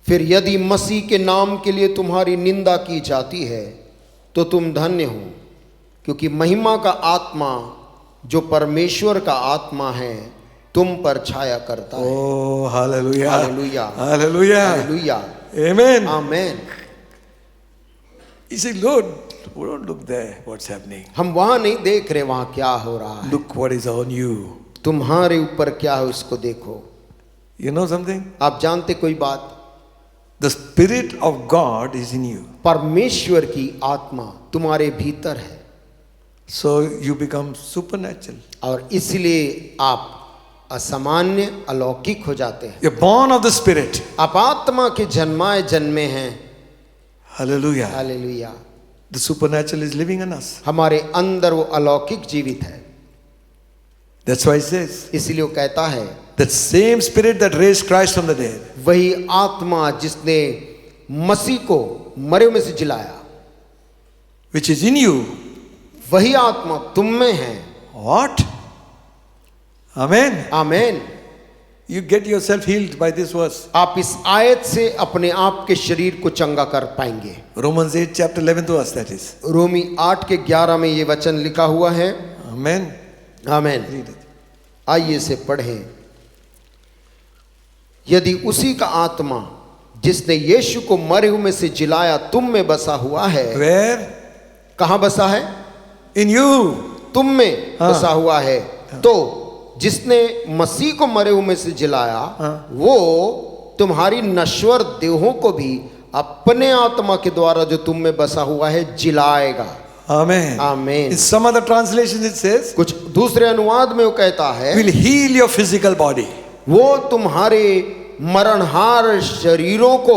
फिर यदि मसीह के नाम के लिए तुम्हारी निंदा की जाती है तो तुम धन्य हो, क्योंकि महिमा का आत्मा जो परमेश्वर का आत्मा है तुम पर छाया करता है। Oh, hallelujah. Hallelujah. Hallelujah. Hallelujah, Amen. Amen. You say, Lord, we don't look there, what's happening. हम वहां नहीं देख रहे वहां क्या हो रहा है, Look what is on you. तुम्हारे ऊपर क्या है उसको देखो। You know something? आप जानते कोई बात, The Spirit of God is in you. परमेश्वर की आत्मा तुम्हारे भीतर है, So you become supernatural. और इसलिए आप असामान्य अलौकिक हो जाते हैं। You're born of the Spirit. आप आत्मा के जन्माए जन्मे हैं। Hallelujah. Hallelujah. The supernatural is living in us. हमारे अंदर वो अलौकिक जीवित है। That's why it says, इसलिए वो कहता है, that same Spirit that raised Christ from the dead वही आत्मा जिसने मसीह को मरे में से जिलाया, which is in you. वही आत्मा तुम में है। What? Amen. Amen. You get yourself healed by this verse. आप इस आयत से अपने आप के शरीर को चंगा कर पाएंगे। Romans 8 chapter 11 verse that is. रोमी 8 के 11 में ये वचन लिखा हुआ है। Amen. आमेन। Read it. आइए इसे पढ़ें। यदि उसी का आत्मा जिसने यीशु को मरे हुए में से जिलाया तुम में बसा हुआ है। Where? कहां बसा है? In you. तुम में बसा हुआ है। तो जिसने मसीह को मरे हुए में से जिलाया, वो तुम्हारी नश्वर देहों को भी अपने आत्मा के द्वारा जो तुम में बसा हुआ है जिलाएगा। Amen. Amen. In some other translations it says, कुछ दूसरे अनुवाद में वो कहता है, will heal your physical body. वो तुम्हारे मरणहार शरीरों को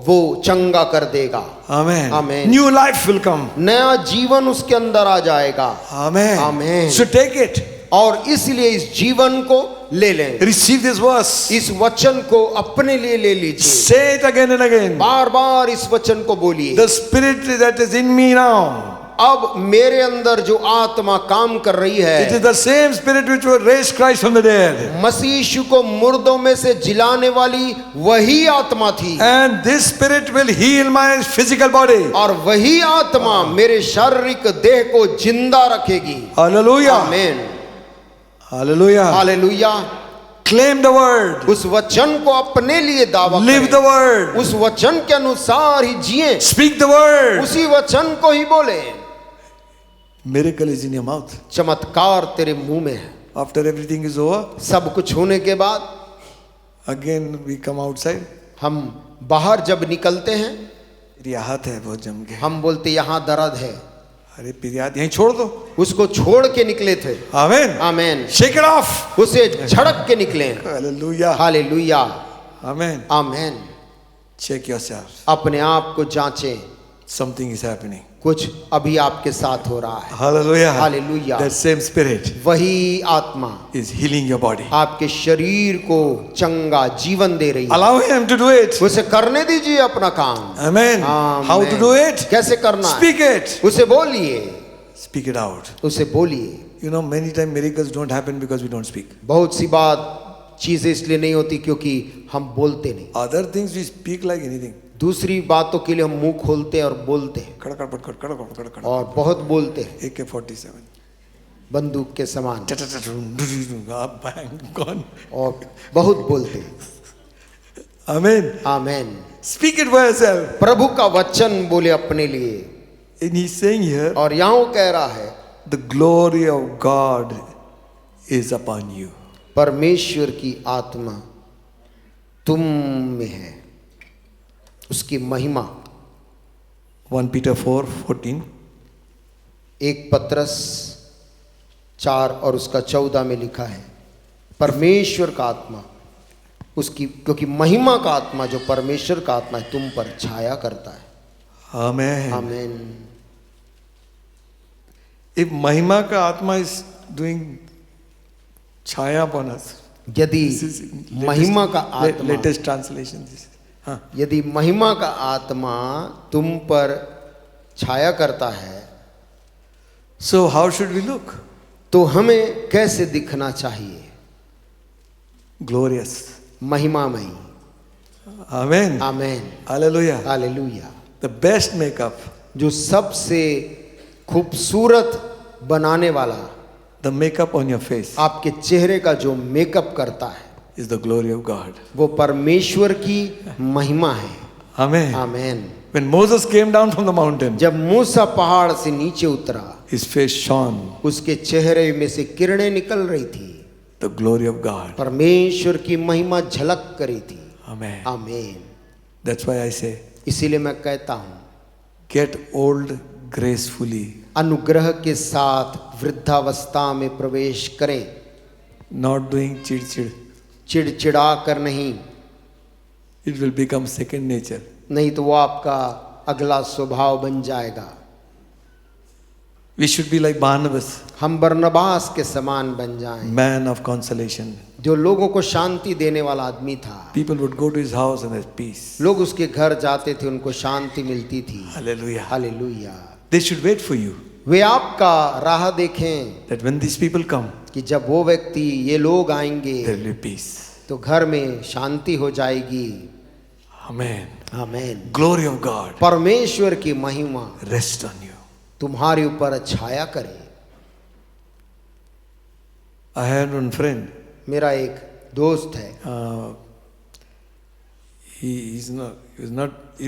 वो चंगा कर देगा। Amen. Amen. New life will come. नया जीवन उसके अंदर आ जाएगा। Amen. Amen. So take it. और इसलिए इस जीवन को ले लें। Receive this verse. इस वचन को अपने लिए ले लीजिए। Say it again and again. बार बार इस वचन को बोलिए। The Spirit that is in me now. अब मेरे अंदर जो आत्मा काम कर रही It is है, the same Spirit which will raise Christ from the dead. मसीह यीशु को मुर्दों में से जिलाने वाली वही आत्मा थी। And this Spirit will heal my physical body. और वही आत्मा मेरे शारीरिक देह को जिंदा रखेगी। Hallelujah. आमीन। Hallelujah. Hallelujah. Claim the word. उस वचन को अपने लिए दावा Live the करें। word. उस वचन के अनुसार ही जिए। Speak the word. उसी वचन को ही बोले। Miracle is in your mouth. चमत्कार तेरे मुंह में है। After everything is over, सब कुछ होने के बाद again we come outside. हम बाहर जब निकलते हैं, मेरी आहत है बहुत जम के। हम बोलते यहाँ दर्द है। अरे पिरियाद यहीं छोड़ दो। उसको छोड़ के निकले थे। Amen. Amen. Shake it off. उसे झड़क के निकले। Hallelujah. हालेलुया। Amen. आमेन। Check yourself. अपने आप को जांचें। Something is happening. कुछ अभी आपके साथ हो रहा है। Hallelujah. Hallelujah. That same Spirit वही आत्मा is healing your body. आपके शरीर को चंगा जीवन दे रही है। Allow Him to do it. उसे करने दीजिए अपना काम। Amen. आमीन। How to do it? कैसे करना है? Speak it. उसे बोलिए। Speak it out. उसे बोलिए। You know, many times miracles don't happen because we don't speak. बहुत सी बात चीजें इसलिए नहीं होती क्योंकि हम बोलते नहीं। Other things we speak like anything. दूसरी बातों के लिए हम मुंह खोलते हैं और बोलते हैं खड़खड़ और बहुत बोलते हैं, AK-47 बंदूक के समान, Gone. और बहुत बोलते हैं। Amen. Amen. Speak it for yourself. प्रभु का वचन बोले अपने लिए। And he's saying here, और यहाँ वो कह रहा है, the glory of God is upon you. परमेश्वर की आत्मा तुम में है, उसकी महिमा। 1 Peter 4:14. एक पत्रस 4 और उसका 14 में लिखा है, परमेश्वर का आत्मा उसकी, क्योंकि महिमा का आत्मा जो परमेश्वर का आत्मा है तुम पर छाया करता है। Amen. आमीन। If Mahima ka Atma is doing Chaya upon us, यदि this is महिमा का आत्मा, latest translation. This is, हाँ. यदि महिमा का आत्मा तुम पर छाया करता है, So how should we look? तो हमें कैसे दिखना चाहिए? Glorious. महिमामयी। Amen. आमीन। Hallelujah. Hallelujah. The best makeup, जो सबसे खूबसूरत बनाने वाला, the makeup on your face, आपके चेहरे का जो मेकअप करता है, is the glory of God. वो परमेश्वर की महिमा है। Amen. आमीन। When Moses came down from the mountain, जब मूसा पहाड़ से नीचे उतरा, his face shone, उसके चेहरे में से किरणें निकल रही थी, the glory of God. परमेश्वर की महिमा झलक करी थी। Amen. आमीन। That's why I say, इसीलिए मैं कहता हूँ, get old gracefully, अनुग्रह के साथ वृद्धावस्था में प्रवेश करें, not doing chid-chid. चिड़चिड़ा कर नहीं, It will become second nature. नहीं तो वो आपका अगला स्वभाव बन जाएगा। We should be like Barnabas, हम बरनबास के समान बन जाएं, man of consolation. जो लोगों को शांति देने वाला आदमी था। People would go to his house and there's peace. लोग उसके घर जाते थे, उनको शांति मिलती थी। Hallelujah. Hallelujah. They should wait for you. वे आपका राह देखें That when these people come, कि जब वो व्यक्ति, ये लोग आएंगे, there will be peace. तो घर में शांति हो जाएगी। Amen. आमीन। Glory of God परमेश्वर की महिमा rest on you. तुम्हारे ऊपर छाया करे। I had one friend. मेरा एक दोस्त है, He's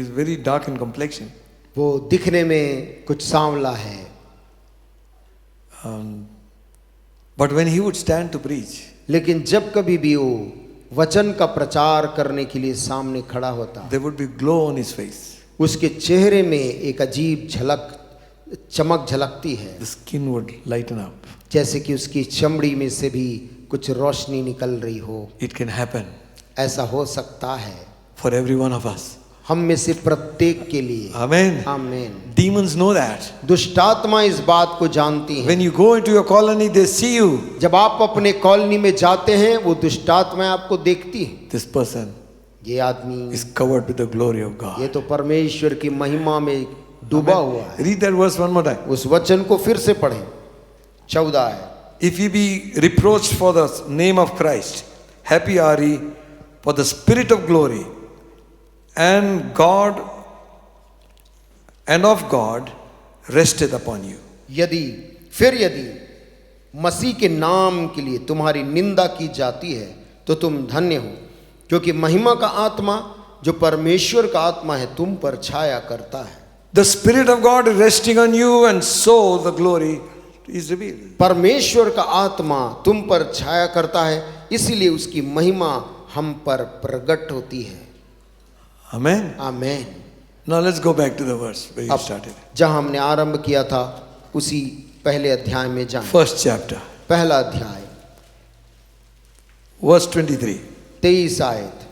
very dark in complexion. वो दिखने में कुछ सांवला है, But when he would stand to preach, लेकिन जब कभी भी वो वचन का प्रचार करने के लिए सामने खड़ा होता, there would be glow on his face. उसके चेहरे में एक अजीब झलक, चमक झलकती है, The skin would lighten up. जैसे कि उसकी चमड़ी में से भी कुछ रोशनी निकल रही हो। It can happen ऐसा हो सकता है for every one of us. हम में से प्रत्येक के लिए। Amen. आमीन। Demons know that. दुष्टात्मा इस बात को जानती है। When you go into your colony, they see you. जब आप अपने कॉलोनी में जाते हैं, वो दुष्टात्मा आपको देखती है। This person ये आदमी, is covered with the glory of God. ये तो परमेश्वर की महिमा में डूबा हुआ है। Read that verse one more time. उस वचन को फिर से पढ़ें। 14 है, If ye be reproached for the name of Christ, happy are ye, for the Spirit of glory and God and of God resteth upon you. यदि मसीह के नाम के लिए तुम्हारी निंदा की जाती है, तो तुम धन्य हो, क्योंकि महिमा का आत्मा जो परमेश्वर का आत्मा है तुम पर छाया करता है। The Spirit of God is resting on you, and so the glory is revealed. परमेश्वर का आत्मा तुम पर छाया करता है, इसीलिए उसकी महिमा हम पर प्रकट होती है। Amen. आमीन। Now let's go back to the verse where you अब started. जहां हमने आरंभ किया था, उसी पहले अध्याय में जाएं। First chapter, पहला अध्याय, verse 23. 23 आयत।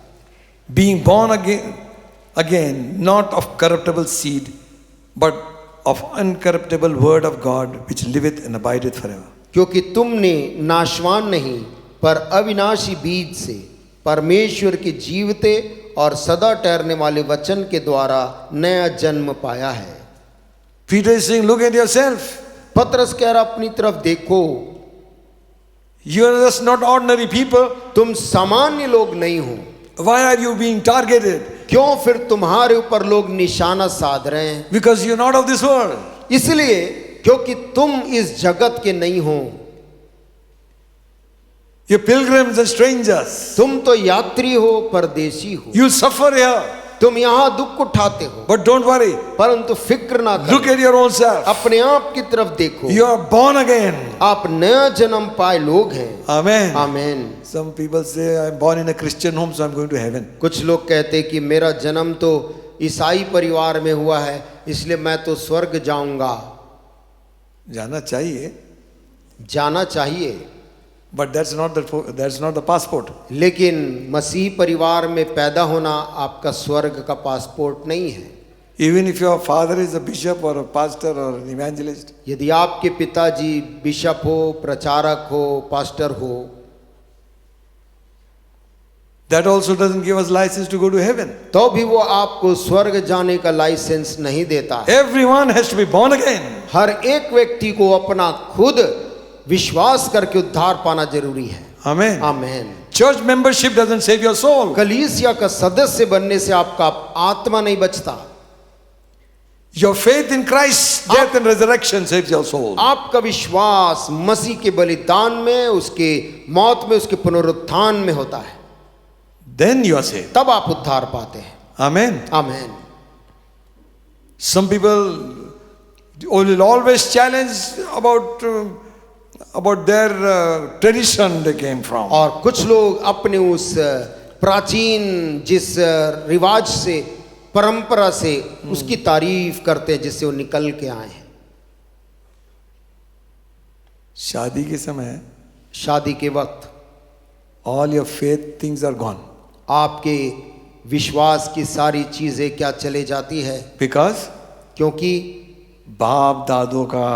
Being born again, not of corruptible seed, but of uncorruptible word of God, which liveth and abideth forever. क्योंकि तुमने नाशवान नहीं पर अविनाशी बीज से परमेश्वर के जीवते और सदा ठहरने वाले वचन के द्वारा नया जन्म पाया है। Peter is saying, look at yourself. पतरस कह रहा, अपनी तरफ देखो, You are just not ordinary people. तुम सामान्य लोग नहीं हो। Why are you being targeted? क्यों फिर तुम्हारे ऊपर लोग निशाना साध रहे हैं? Because you're not of this world. इसलिए क्योंकि तुम इस जगत के नहीं हो। You're pilgrims and strangers. तुम तो यात्री हो, परदेशी हो। You suffer here. तुम यहाँ दुख उठाते हो, But don't worry. परंतु फिक्र ना Look करो, at your own self. अपने आप की तरफ देखो। You are born again. आप नया जन्म पाए लोग हैं। Amen. आमीन। Some people say, I'm born in a Christian home, so I'm going to heaven. कुछ लोग कहते कि मेरा जन्म तो ईसाई परिवार में हुआ है, इसलिए मैं तो स्वर्ग जाऊंगा। जाना चाहिए. जाना चाहिए, but that's not the passport. लेकिन मसीह परिवार में पैदा होना आपका स्वर्ग का पासपोर्ट नहीं है। Even if your father is a bishop or a pastor or an evangelist, यदि आपके पिताजी बिशप हो, प्रचारक हो, पास्टर हो, that also doesn't give us license to go to heaven. तो भी वो आपको स्वर्ग जाने का लाइसेंस नहीं देता है। Everyone has to be born again. हर एक व्यक्ति को अपना खुद विश्वास करके उद्धार पाना जरूरी है। Amen. आमीन। Church membership doesn't save your soul. कलीसिया का सदस्य बनने से आपका आत्मा नहीं बचता। Your faith in Christ's death and resurrection saves your soul. आपका विश्वास मसीह के बलिदान में, उसके मौत में, उसके पुनरुत्थान में होता है, Then you are saved. तब आप उद्धार पाते हैं। Amen. आमीन। Some people will always challenge about their tradition they came from. और कुछ लोग अपने उस प्राचीन जिस रिवाज से, परंपरा से उसकी तारीफ करते हैं जिससे वो निकल के आए हैं। शादी के समय, शादी के वक्त all your faith things are gone. आपके विश्वास की सारी चीजें क्या चले जाती है? Because क्योंकि बाप दादों का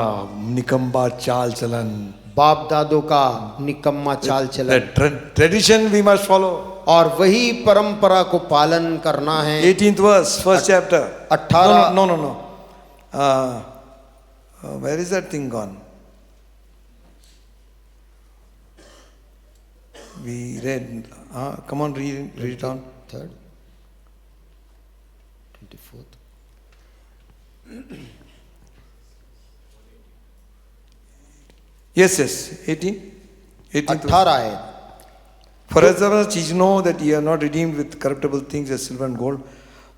निकम्मा चाल चलन, बाप दादों का निकम्मा चाल चलन, tradition we must follow. और वही परंपरा को पालन करना है। 18th verse, first chapter. 18 No. Where is that thing gone? We read. Come on, read it on. 3rd, 24th. Yes. 18th 18 है। For as much as you know that ye are not redeemed with corruptible things as silver and gold,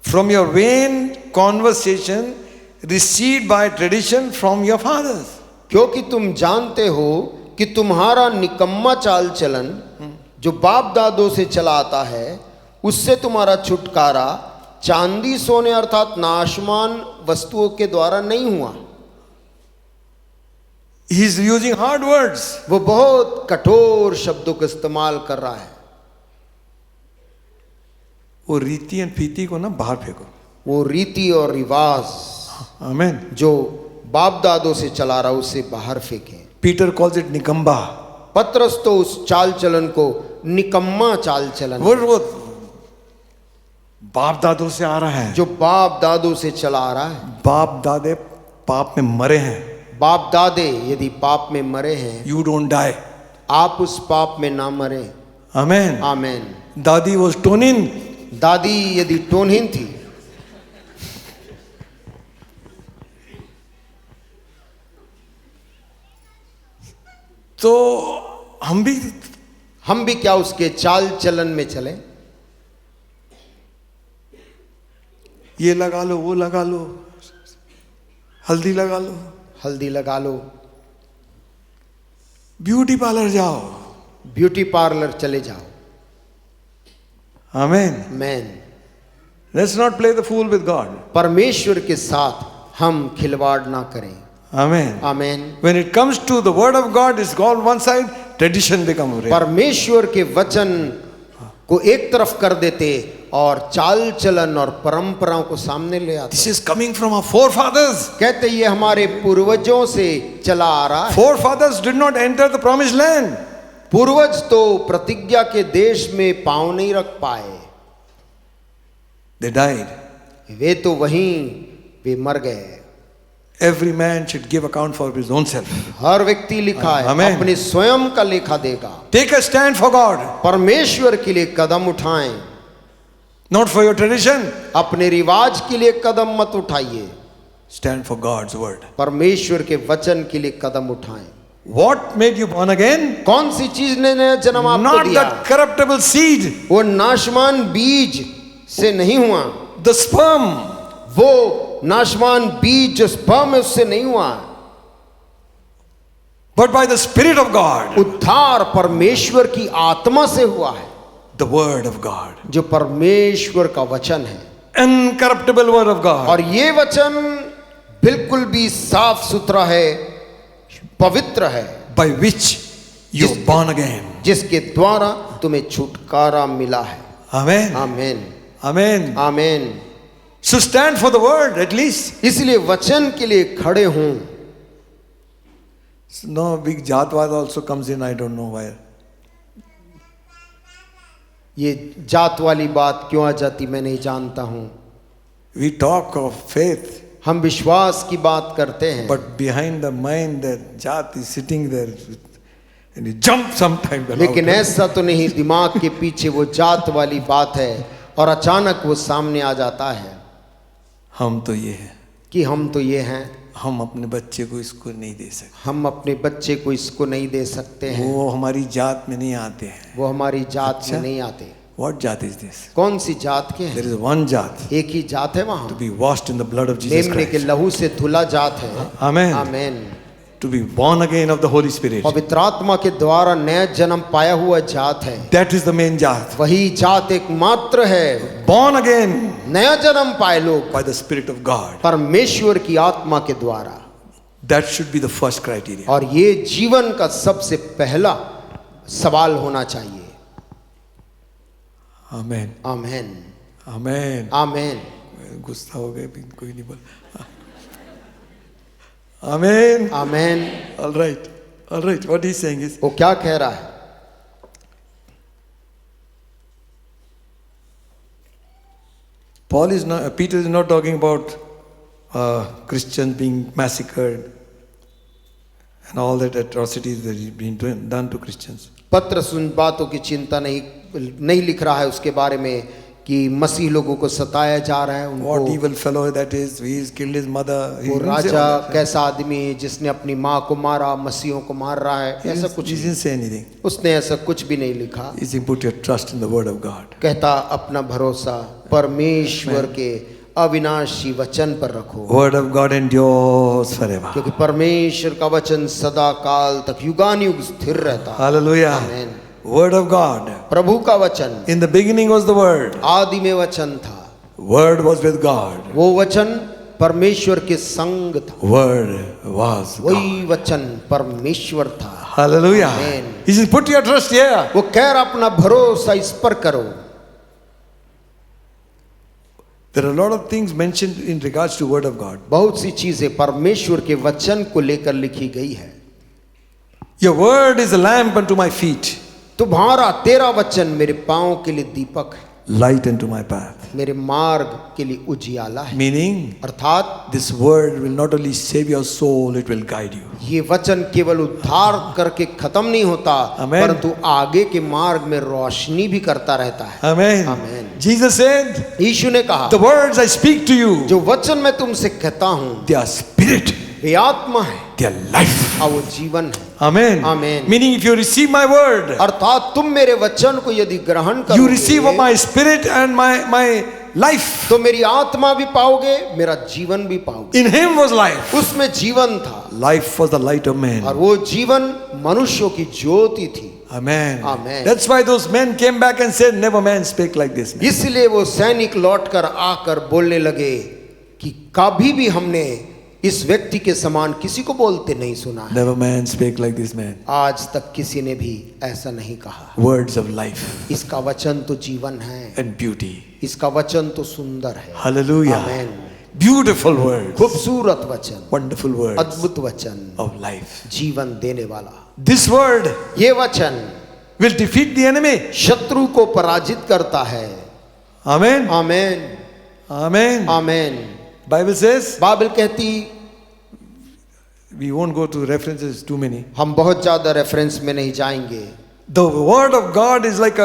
from your vain conversation received by tradition from your fathers. क्योंकि तुम जानते हो कि तुम्हारा निकम्मा चाल चलन जो बाप दादों से चला आता है, उससे तुम्हारा छुटकारा चांदी सोने अर्थात नाशमान वस्तुओं के द्वारा नहीं हुआ। He is using hard words. वो बहुत कठोर शब्दों का इस्तेमाल कर रहा है। वो रीति एंड फीति को ना बाहर फेंको। वो रीति और रिवाज, आमीन, जो बाप दादों से चला रहा उसे बाहर फेंके। पीटर कॉल्स इट निकम्बा। पतरस तो उस चाल चलन को निकम्मा चाल चलन, वो बाप दादों से आ रहा है, जो बाप दादों से चला आ रहा है। बाप दादे पाप में मरे हैं। बाप दादे यदि पाप में मरे हैं, यू डोंट डाई, आप उस पाप में ना मरे। आमीन, आमीन। दादी वाज टोनिन, दादी यदि टोनहीन थी, तो हम भी क्या उसके चाल चलन में चले? ये लगा लो, वो लगा लो, हल्दी लगा लो, हल्दी लगा लो, ब्यूटी पार्लर जाओ, ब्यूटी पार्लर चले जाओ। आमीन। Man, let's not play the fool with God. परमेश्वर के साथ हम खिलवाड़ ना करें। आमीन, आमीन। When it comes to the word of God, it's gone one side, tradition become real. परमेश्वर के वचन को एक तरफ कर देते और चाल चलन और परंपराओं को सामने ले आते। This is coming from our forefathers. कहते ये हमारे पूर्वजों से चला आ रहा है। Forefathers did not enter the promised land. पूर्वज तो प्रतिज्ञा के देश में पांव नहीं रख पाए, They died. वे तो वहीं वे मर गए। Every man should give account for his own self. हर व्यक्ति लिखा है Amen. अपने स्वयं का लेखा देगा। Take a stand for God, परमेश्वर के लिए कदम उठाएं, not for your tradition. अपने रिवाज के लिए कदम मत उठाइए, Stand for God's word. परमेश्वर के वचन के लिए कदम उठाएं। What made you born again? कौन सी चीज ने नया जन्म आपको Not दिया? that corruptible seed, वो नाशमान बीज से नहीं हुआ। the sperm. वो नाशमान बीज जो स्पर्म है उससे नहीं हुआ, but by the Spirit of God. उद्धार परमेश्वर की आत्मा से हुआ है, The word of God. जो परमेश्वर का वचन है। Incorruptible word of God. और ये वचन बिल्कुल भी साफ सुथरा है, पवित्र है। by which you are born again. जिसके द्वारा तुम्हें छुटकारा मिला है। Amen. Amen, Amen. Amen. So stand for the word at least. इसलिए वचन के लिए खड़े हों। No, big Jatwad also comes in, I don't know why. ये जात वाली बात क्यों आ जाती मैं नहीं जानता हूँ। We talk of faith, हम विश्वास की बात करते हैं, but behind the mind that Jat is sitting there and he jumps sometime. लेकिन ऐसा तो नहीं, दिमाग के पीछे वो जात वाली बात है और अचानक वो सामने आ जाता है हम तो ये हैं, कि हम तो ये हैं, हम अपने बच्चे को इसको नहीं दे सकते, हम अपने बच्चे को इसको नहीं दे सकते हैं, वो हमारी जात में नहीं आते हैं। वो हमारी जात अच्छा? में नहीं आते। What जात is this? कौन सी जात के There हैं? is one जात एक ही जात है वहाँ, to be washed in the blood of Jesus मेमने के Christ. लहू से धुला जात है। Amen. Amen. To be born again of the Holy Spirit. पवित्र आत्मा के द्वारा नया जन्म पाया हुआ जात है। That is the main जात. वही जात एकमात्र है। Born again नया जन्म पाए लोग by the Spirit of God. परमेश्वर की आत्मा के द्वारा। That should be the first criteria. और ये जीवन का सबसे पहला सवाल होना चाहिए। Amen. आमेन, Amen. आमेन। गुस्सा हो गए, कोई नहीं बोला। Amen. Amen. All right. All right. What he's saying is, वो क्या कह रहा है? Peter is not talking about Christians being massacred and all that atrocities that is being done to Christians. पत्रस उन बातों की चिंता नहीं लिख रहा है उसके बारे में कि मसीह लोगों को सताया जा रहा है, What उनको। evil fellow that is, he has killed his mother. He वो didn't say Raja all that. कैसा आदमी है जिसने अपनी माँ को मारा, मसीहों को मार रहा है, ऐसा कुछ He नहीं। didn't say anything. उसने ऐसा कुछ भी नहीं लिखा। He said, put your trust in the word of God. कहता अपना भरोसा परमेश्वर के अविनाशी वचन पर रखो, Word of God endures forever. क्योंकि परमेश्वर का वचन सदा काल तक युगानुयुग स्थिर रहता है। Hallelujah. Amen. Word of God. प्रभु का वचन, In the beginning was the word. आदि में वचन था, Word was with God. वो वचन परमेश्वर के संग था, Word was God. वही वचन परमेश्वर था। Hallelujah. Amen. He says, put your trust here. वो कह रहा अपना भरोसा इस पर करो। There are a lot of things mentioned in regards to word of God. बहुत सी चीजें परमेश्वर के वचन को लेकर लिखी गई है। Your word is a lamp unto my feet, तेरा वचन मेरे पांव के लिए दीपक है, light unto my path. मेरे मार्ग के लिए उजियाला है। Meaning, अर्थात this word will not only save your soul, it will guide you. ये वचन केवल उद्धार करके खत्म नहीं होता, Amen. परंतु आगे के मार्ग में रोशनी भी करता रहता है। Amen. Amen. Jesus said, यीशु ने कहा, the words I speak to you, जो वचन मैं तुमसे कहता हूँ they are spirit, वे आत्मा है they are life. और वो जीवन है। Amen. Amen. Meaning, if you receive my word, अर्थात तुम मेरे वचन को यदि ग्रहण you receive of करोगे my spirit and my life. तो मेरी आत्मा भी पाओगे, मेरा जीवन भी पाओगे। In him was life. उसमें जीवन था Life was the light of और man. वो जीवन मनुष्यों की ज्योति थी। Amen. Amen. That's why those men came back and said, never man spake like this. Man. इसलिए वो सैनिक लौटकर आकर बोलने लगे कि कभी भी हमने इस व्यक्ति के समान किसी को बोलते नहीं सुना है। Never man spake like this man. आज तक किसी ने भी ऐसा नहीं कहा। Words of life इसका वचन तो जीवन है, and beauty. इसका वचन तो सुंदर है। Hallelujah. आमेन। Beautiful words. खूबसूरत वचन, Wonderful words अद्भुत वचन, of life. जीवन देने वाला। This word ये वचन will defeat the enemy. शत्रु को पराजित करता है। Amen. आमेन, Amen. आमेन। Bible says, बाइबल कहती, we won't go to references too many. हम बहुत ज्यादा रेफरेंस में नहीं जाएंगे। The word of God is like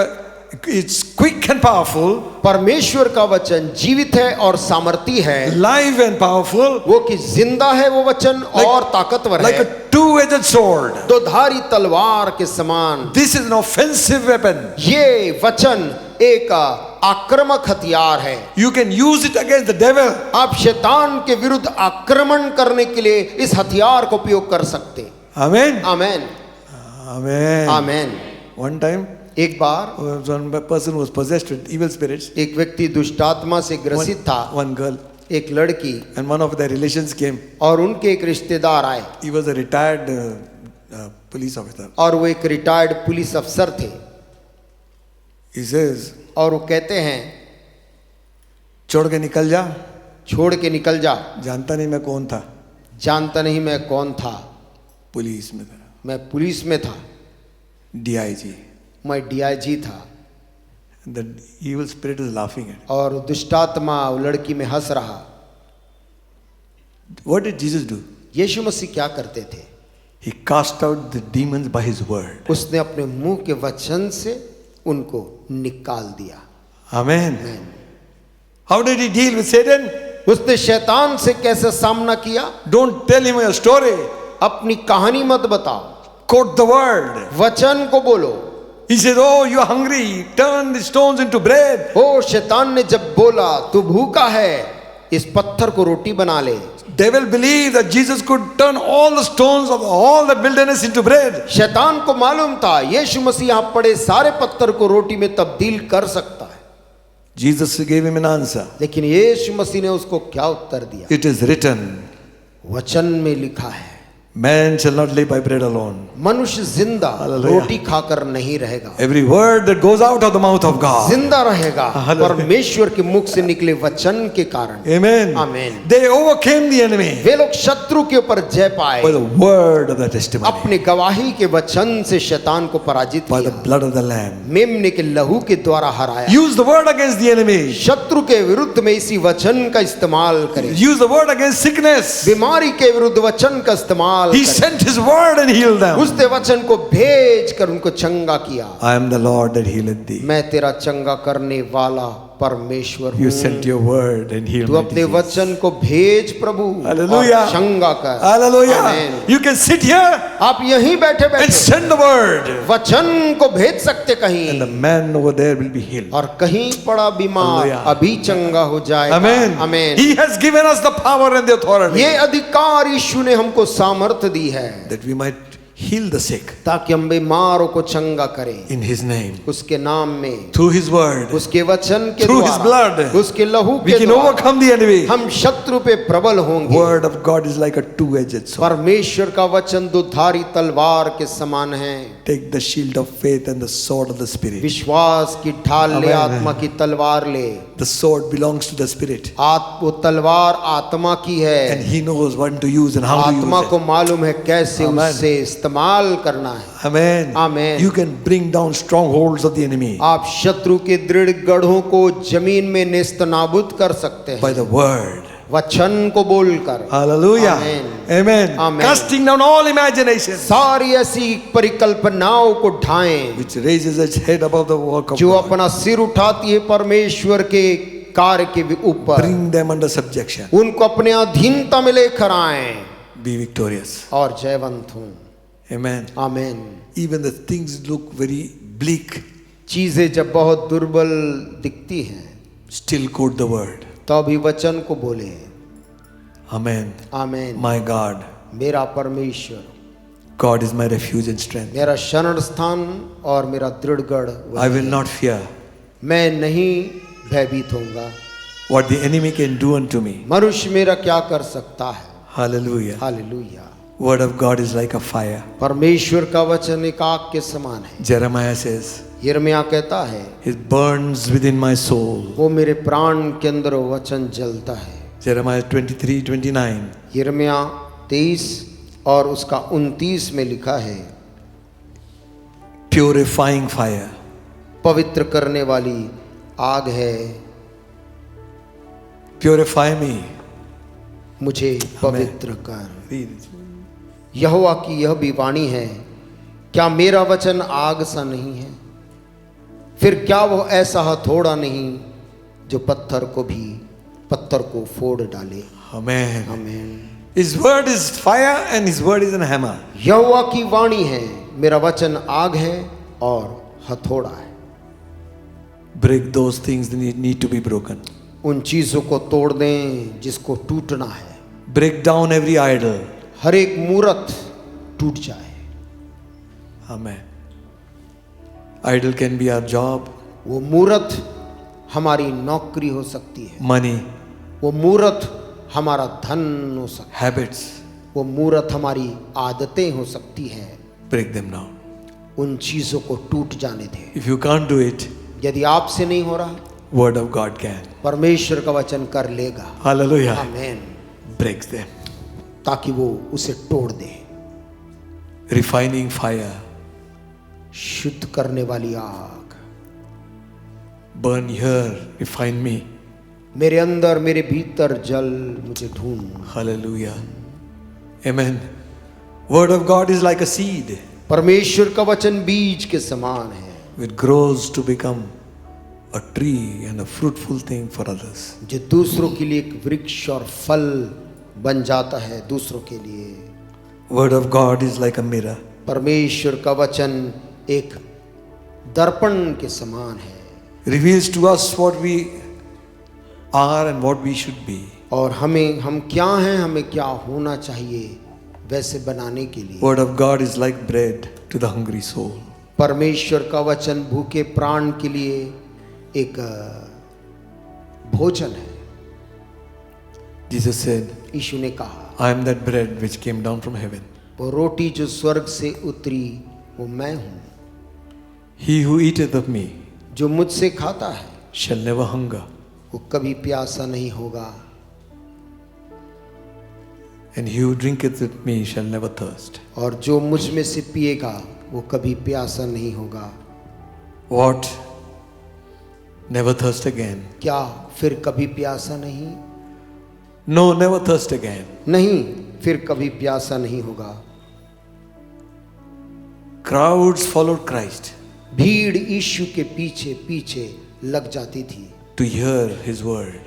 it's quick and powerful, परमेश्वर का वचन जीवित है और सामर्थी है, live and powerful, वो कि जिंदा है वो वचन और ताकतवर like है, a two-edged sword. दोधारी तलवार के समान। This is an offensive weapon. ये वचन एक आक्रामक हथियार है। You can use it against the devil. आप शैतान के विरुद्ध आक्रमण करने के लिए इस हथियार को उपयोग कर सकते। Amen. आमेन, Amen. आमेन। One time, एक बार one person was possessed with evil spirits. एक व्यक्ति दुष्टात्मा से ग्रसित था, One girl एक लड़की, and one of their relations came. और उनके एक रिश्तेदार आए। He was a retired police officer. और वो एक रिटायर्ड पुलिस अफसर थे। He says, और वो कहते हैं छोड़ के निकल जा, छोड़ के निकल जा, जानता नहीं मैं कौन था, जानता नहीं मैं कौन था, पुलिस में था, मैं पुलिस में था, DIG. मैं DIG था। The evil spirit is laughing at. और दुष्टात्मा वो लड़की में हंस रहा। What did Jesus do? यीशु मसीह क्या करते थे? He cast out the demons by his word. उसने अपने मुंह के वचन से उनको निकाल दिया। Amen. How did he deal with Satan? उसने शैतान से कैसे सामना किया? Don't tell him your story. अपनी कहानी मत बताओ, Quote the word. वचन को बोलो। He said, oh, you are hungry. Turn the stones into bread. ओ शैतान ने जब बोला तू भूखा है, इस पत्थर को रोटी बना ले। Devil believed that Jesus could turn all the stones of all the wilderness into bread. शैतान को मालूम था यीशु मसीह यहाँ पड़े सारे पत्थर को रोटी में तब्दील कर सकता है। Jesus gave him an answer. लेकिन यीशु मसीह ने उसको क्या उत्तर दिया? It is written, वचन में लिखा है, man shall not live by bread alone. मनुष्य जिंदा Hallelujah. रोटी खाकर नहीं रहेगा, Every word that goes out of the mouth of God. जिंदा रहेगा Hallelujah. परमेश्वर के मुख से निकले वचन के कारण। Amen. आमीन। They overcame the enemy वे लोग शत्रु के ऊपर जय पाए by the word of the testimony, अपने गवाही के वचन से शैतान को पराजित by the किया, blood of the Lamb. मेमने के लहू के द्वारा हराया। Use the word against the enemy. शत्रु के विरुद्ध में इसी वचन का इस्तेमाल करें। Use the word against sickness. बीमारी के विरुद्ध वचन का इस्तेमाल He करें। sent his word and healed them. उसने वचन को भेज कर उनको चंगा किया। I am the Lord that healeth thee. मैं तेरा चंगा करने वाला परमेश्वर You हूँ। sent your word and healed तू my अपने disease. वचन को भेज प्रभु Hallelujah. और चंगा कर। Hallelujah. आमीन। You can sit here आप यहीं बैठे and बैठे send the word, वचन को भेज सकते and कहीं, the man over there will be healed. और कहीं पड़ा बीमार Hallelujah. अभी चंगा हो जाएगा। Amen. आमीन। He has given us the power and the authority ये अधिकार यीशु ने हमको सामर्थ्य दी है that we might heal the sick ताकि हम बीमारों को चंगा करें in his name, उसके नाम में, through his word. उसके वचन के Through his द्वारा, blood, उसके लहू We के can द्वारा overcome the enemy. हम शत्रु पे प्रबल होंगे। Word of God is like a two-edged sword. परमेश्वर का वचन दुधारी तलवार के समान है। Take the shield of faith and the sword of the spirit. विश्वास की ढाल ले, Amen. आत्मा की तलवार ले। The sword belongs to the spirit, वो तलवार आत्मा की and है। he knows when to use and how to आत्मा use को it. मालूम है कैसे Amen. उससे इस्तेमाल करना है। Amen. Amen. You can bring down strongholds of the enemy आप शत्रु के दृढ़ गढ़ों को जमीन में नेस्तनाबूद कर सकते by हैं the word. वचन को बोलकर। Hallelujah. Amen. Amen. Amen. Casting down all imaginations सारी ऐसी परिकल्पनाओं को ढाएं which raises its head above the work of जो God. अपना सिर उठाती है परमेश्वर के कार्य के ऊपर, Bring them under subjection. उनको अपने अधीनता में लेकर आएं Be victorious. और जयवंत हों। Amen. आमीन। Even the things look very bleak, चीजें जब बहुत दुर्बल दिखती हैं still quote the word. तो भी वचन को बोले। Amen. आमीन। My God. मेरा परमेश्वर, God is my refuge and strength. मेरा शरण स्थान और मेरा दृढ़ गढ़ वही I will है। not fear मैं नहीं भयभीत होऊंगा। what the enemy can do unto me. मनुष्य मेरा क्या कर सकता है? Hallelujah. Hallelujah. Word of God is like a fire. परमेश्वर का वचन एक आग के समान है। Jeremiah says, यिर्मयाह कहता है it burns within my soul. वो मेरे प्राण के अंदर वचन जलता है। Jeremiah 23:29. यिर्मयाह 23 और उसका 29 में लिखा है, Purifying fire. पवित्र करने वाली आग है, Purify me. मुझे पवित्र कर। Read it. यहोवा की यह भी वाणी है, क्या मेरा वचन आग सा नहीं है? फिर क्या वो ऐसा हथौड़ा नहीं जो पत्थर को फोड़ डाले? Amen. आमीन। His word is fire and his word is a hammer. यहोवा की वाणी है, मेरा वचन आग है और हथौड़ा है। Break those things that need to be broken. उन चीजों को तोड़ दें जिसको टूटना है। Break down every idol. हर एक मूरत टूट जाए। Amen. Idol can be our job, वो मूरत हमारी नौकरी हो सकती है, money, वो मूरत हमारा धन हो सकता है, habits, वो मूरत हमारी आदतें हो सकती है, break them down. उन चीजों को टूट जाने दें। If you can't do it, यदि आपसे नहीं हो रहा, Word of God can. परमेश्वर का वचन कर लेगा। Hallelujah. आमेन। Breaks them. ताकि वो उसे तोड़ दे। Refining fire. शुद्ध करने वाली आग। Burn here, refine me. मेरे अंदर, मेरे भीतर जल, मुझे ढूंढ। Hallelujah. Amen. Word of God is like a seed. परमेश्वर का वचन बीज के समान है। It grows to become a tree and a fruitful thing for others. जो दूसरों के लिए एक वृक्ष और फल बन जाता है, दूसरों के लिए। Word of God is like a mirror. परमेश्वर का वचन एक दर्पण के समान है। Reveals to us what we are and what we should be. और हम क्या हैं, हमें क्या होना चाहिए, वैसे बनाने के लिए। Word of God is like bread to the hungry soul. परमेश्वर का वचन भूखे प्राण के लिए एक भोजन है। Jesus said, यीशु ने कहा, I am that bread which came down from heaven. वो रोटी जो स्वर्ग से उतरी, वो मैं हूँ। He who eateth of me जो मुझसे खाता है, shall never hunger, वो कभी प्यासा नहीं होगा। and he who drinketh with me shall never thirst. और जो मुझ में से पिएगा, वो कभी प्यासा नहीं होगा। What? Never thirst again? क्या फिर कभी प्यासा नहीं? No, never thirst again. नहीं, फिर कभी प्यासा नहीं होगा। Crowds followed Christ भीड़ यीशु के पीछे पीछे लग जाती थी, to hear his word.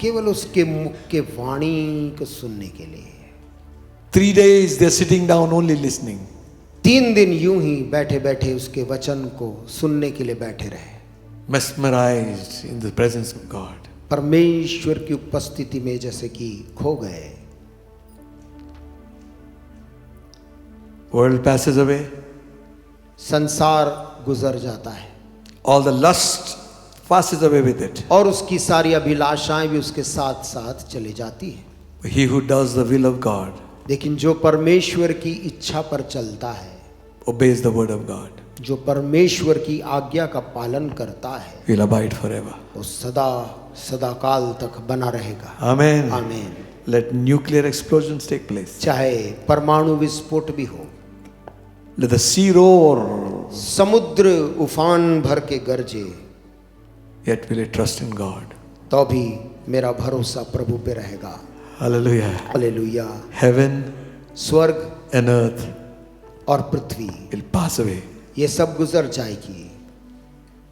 केवल उसके मुख के वाणी को सुनने के लिए। 3 days they're sitting down only listening. 3 दिन यूं ही बैठे बैठे उसके वचन को सुनने के लिए बैठे रहे, Mesmerized in the presence of God. परमेश्वर की उपस्थिति में जैसे कि खो गए। World passes away. संसार गुजर जाता है All the lust passes away with it. और उसकी सारी अभिलाषाएं भी उसके साथ साथ चली जाती हैं। He who does the will of God लेकिन जो परमेश्वर की इच्छा पर चलता है, obeys the word of God, जो परमेश्वर की आज्ञा का पालन करता है, will abide forever. वो सदा सदाकाल तक बना रहेगा। Amen. आमीन। Let nuclear explosions take place. चाहे परमाणु विस्फोट भी हो, Let the sea roar, समुद्र उफान भर के गरजे, yet will I trust in God. तो भी मेरा भरोसा प्रभु पे रहेगा। Hallelujah. हालेलुया। Heaven स्वर्ग and earth और पृथ्वी will pass away. ये सब गुजर जाएगी,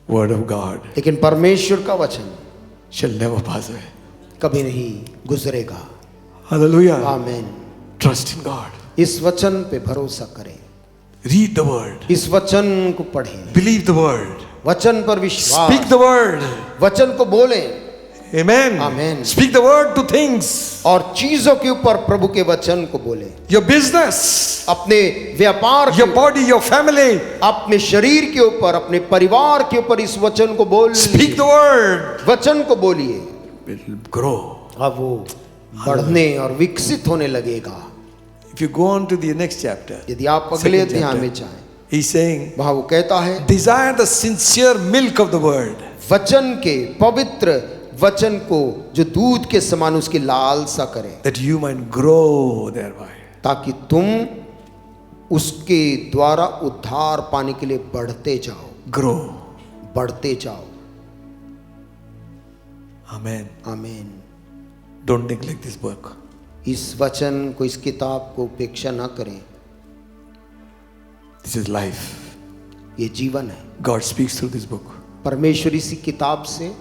Word of God लेकिन परमेश्वर का वचन shall never pass away. कभी नहीं गुजरेगा। Hallelujah. आमीन। Trust in God. इस वचन पे भरोसा करें, Read the word. इस वचन को पढ़ें, Believe the word. वचन पर विश्वास, Speak the word. वचन को बोलें। Amen. Amen. Speak the word to things. और चीजों के ऊपर प्रभु के वचन को बोले। Your business, अपने व्यापार के your body, your family. अपने शरीर के ऊपर, अपने परिवार के ऊपर इस वचन को बोल। Speak the word. वचन को बोलिए, Will grow. अब वो बढ़ने और विकसित होने लगेगा। If you go on to the next chapter, यदि आप अगले second अध्याय chapter, में जाएं, he's saying, वहां वो कहता है, desire the sincere milk of the word. वचन के पवित्र वचन को जो दूध के समान उसकी लालसा करें, That you might grow thereby. ताकि तुम उसके द्वारा उद्धार पाने के लिए बढ़ते जाओ, Grow. बढ़ते जाओ। Amen. आमीन। Don't neglect this book. इस वचन को, इस किताब को उपेक्षा ना करें। This is life. ये जीवन है। God speaks through this book. परमेश्वर इसी किताब से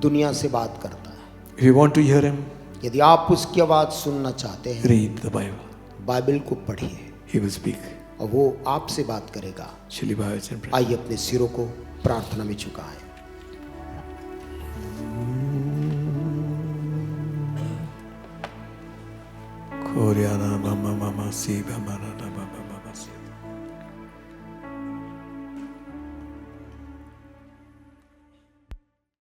दुनिया से बात करता है। If you want to hear him, यदि आप उसकी आवाज सुनना चाहते हैं, read the Bible. बाइबल को पढ़िए He will speak. और वो आपसे बात करेगा। Shall we bow our heads and pray? आइए अपने सिरों को प्रार्थना में झुकाएं। Koryana mama mama si bama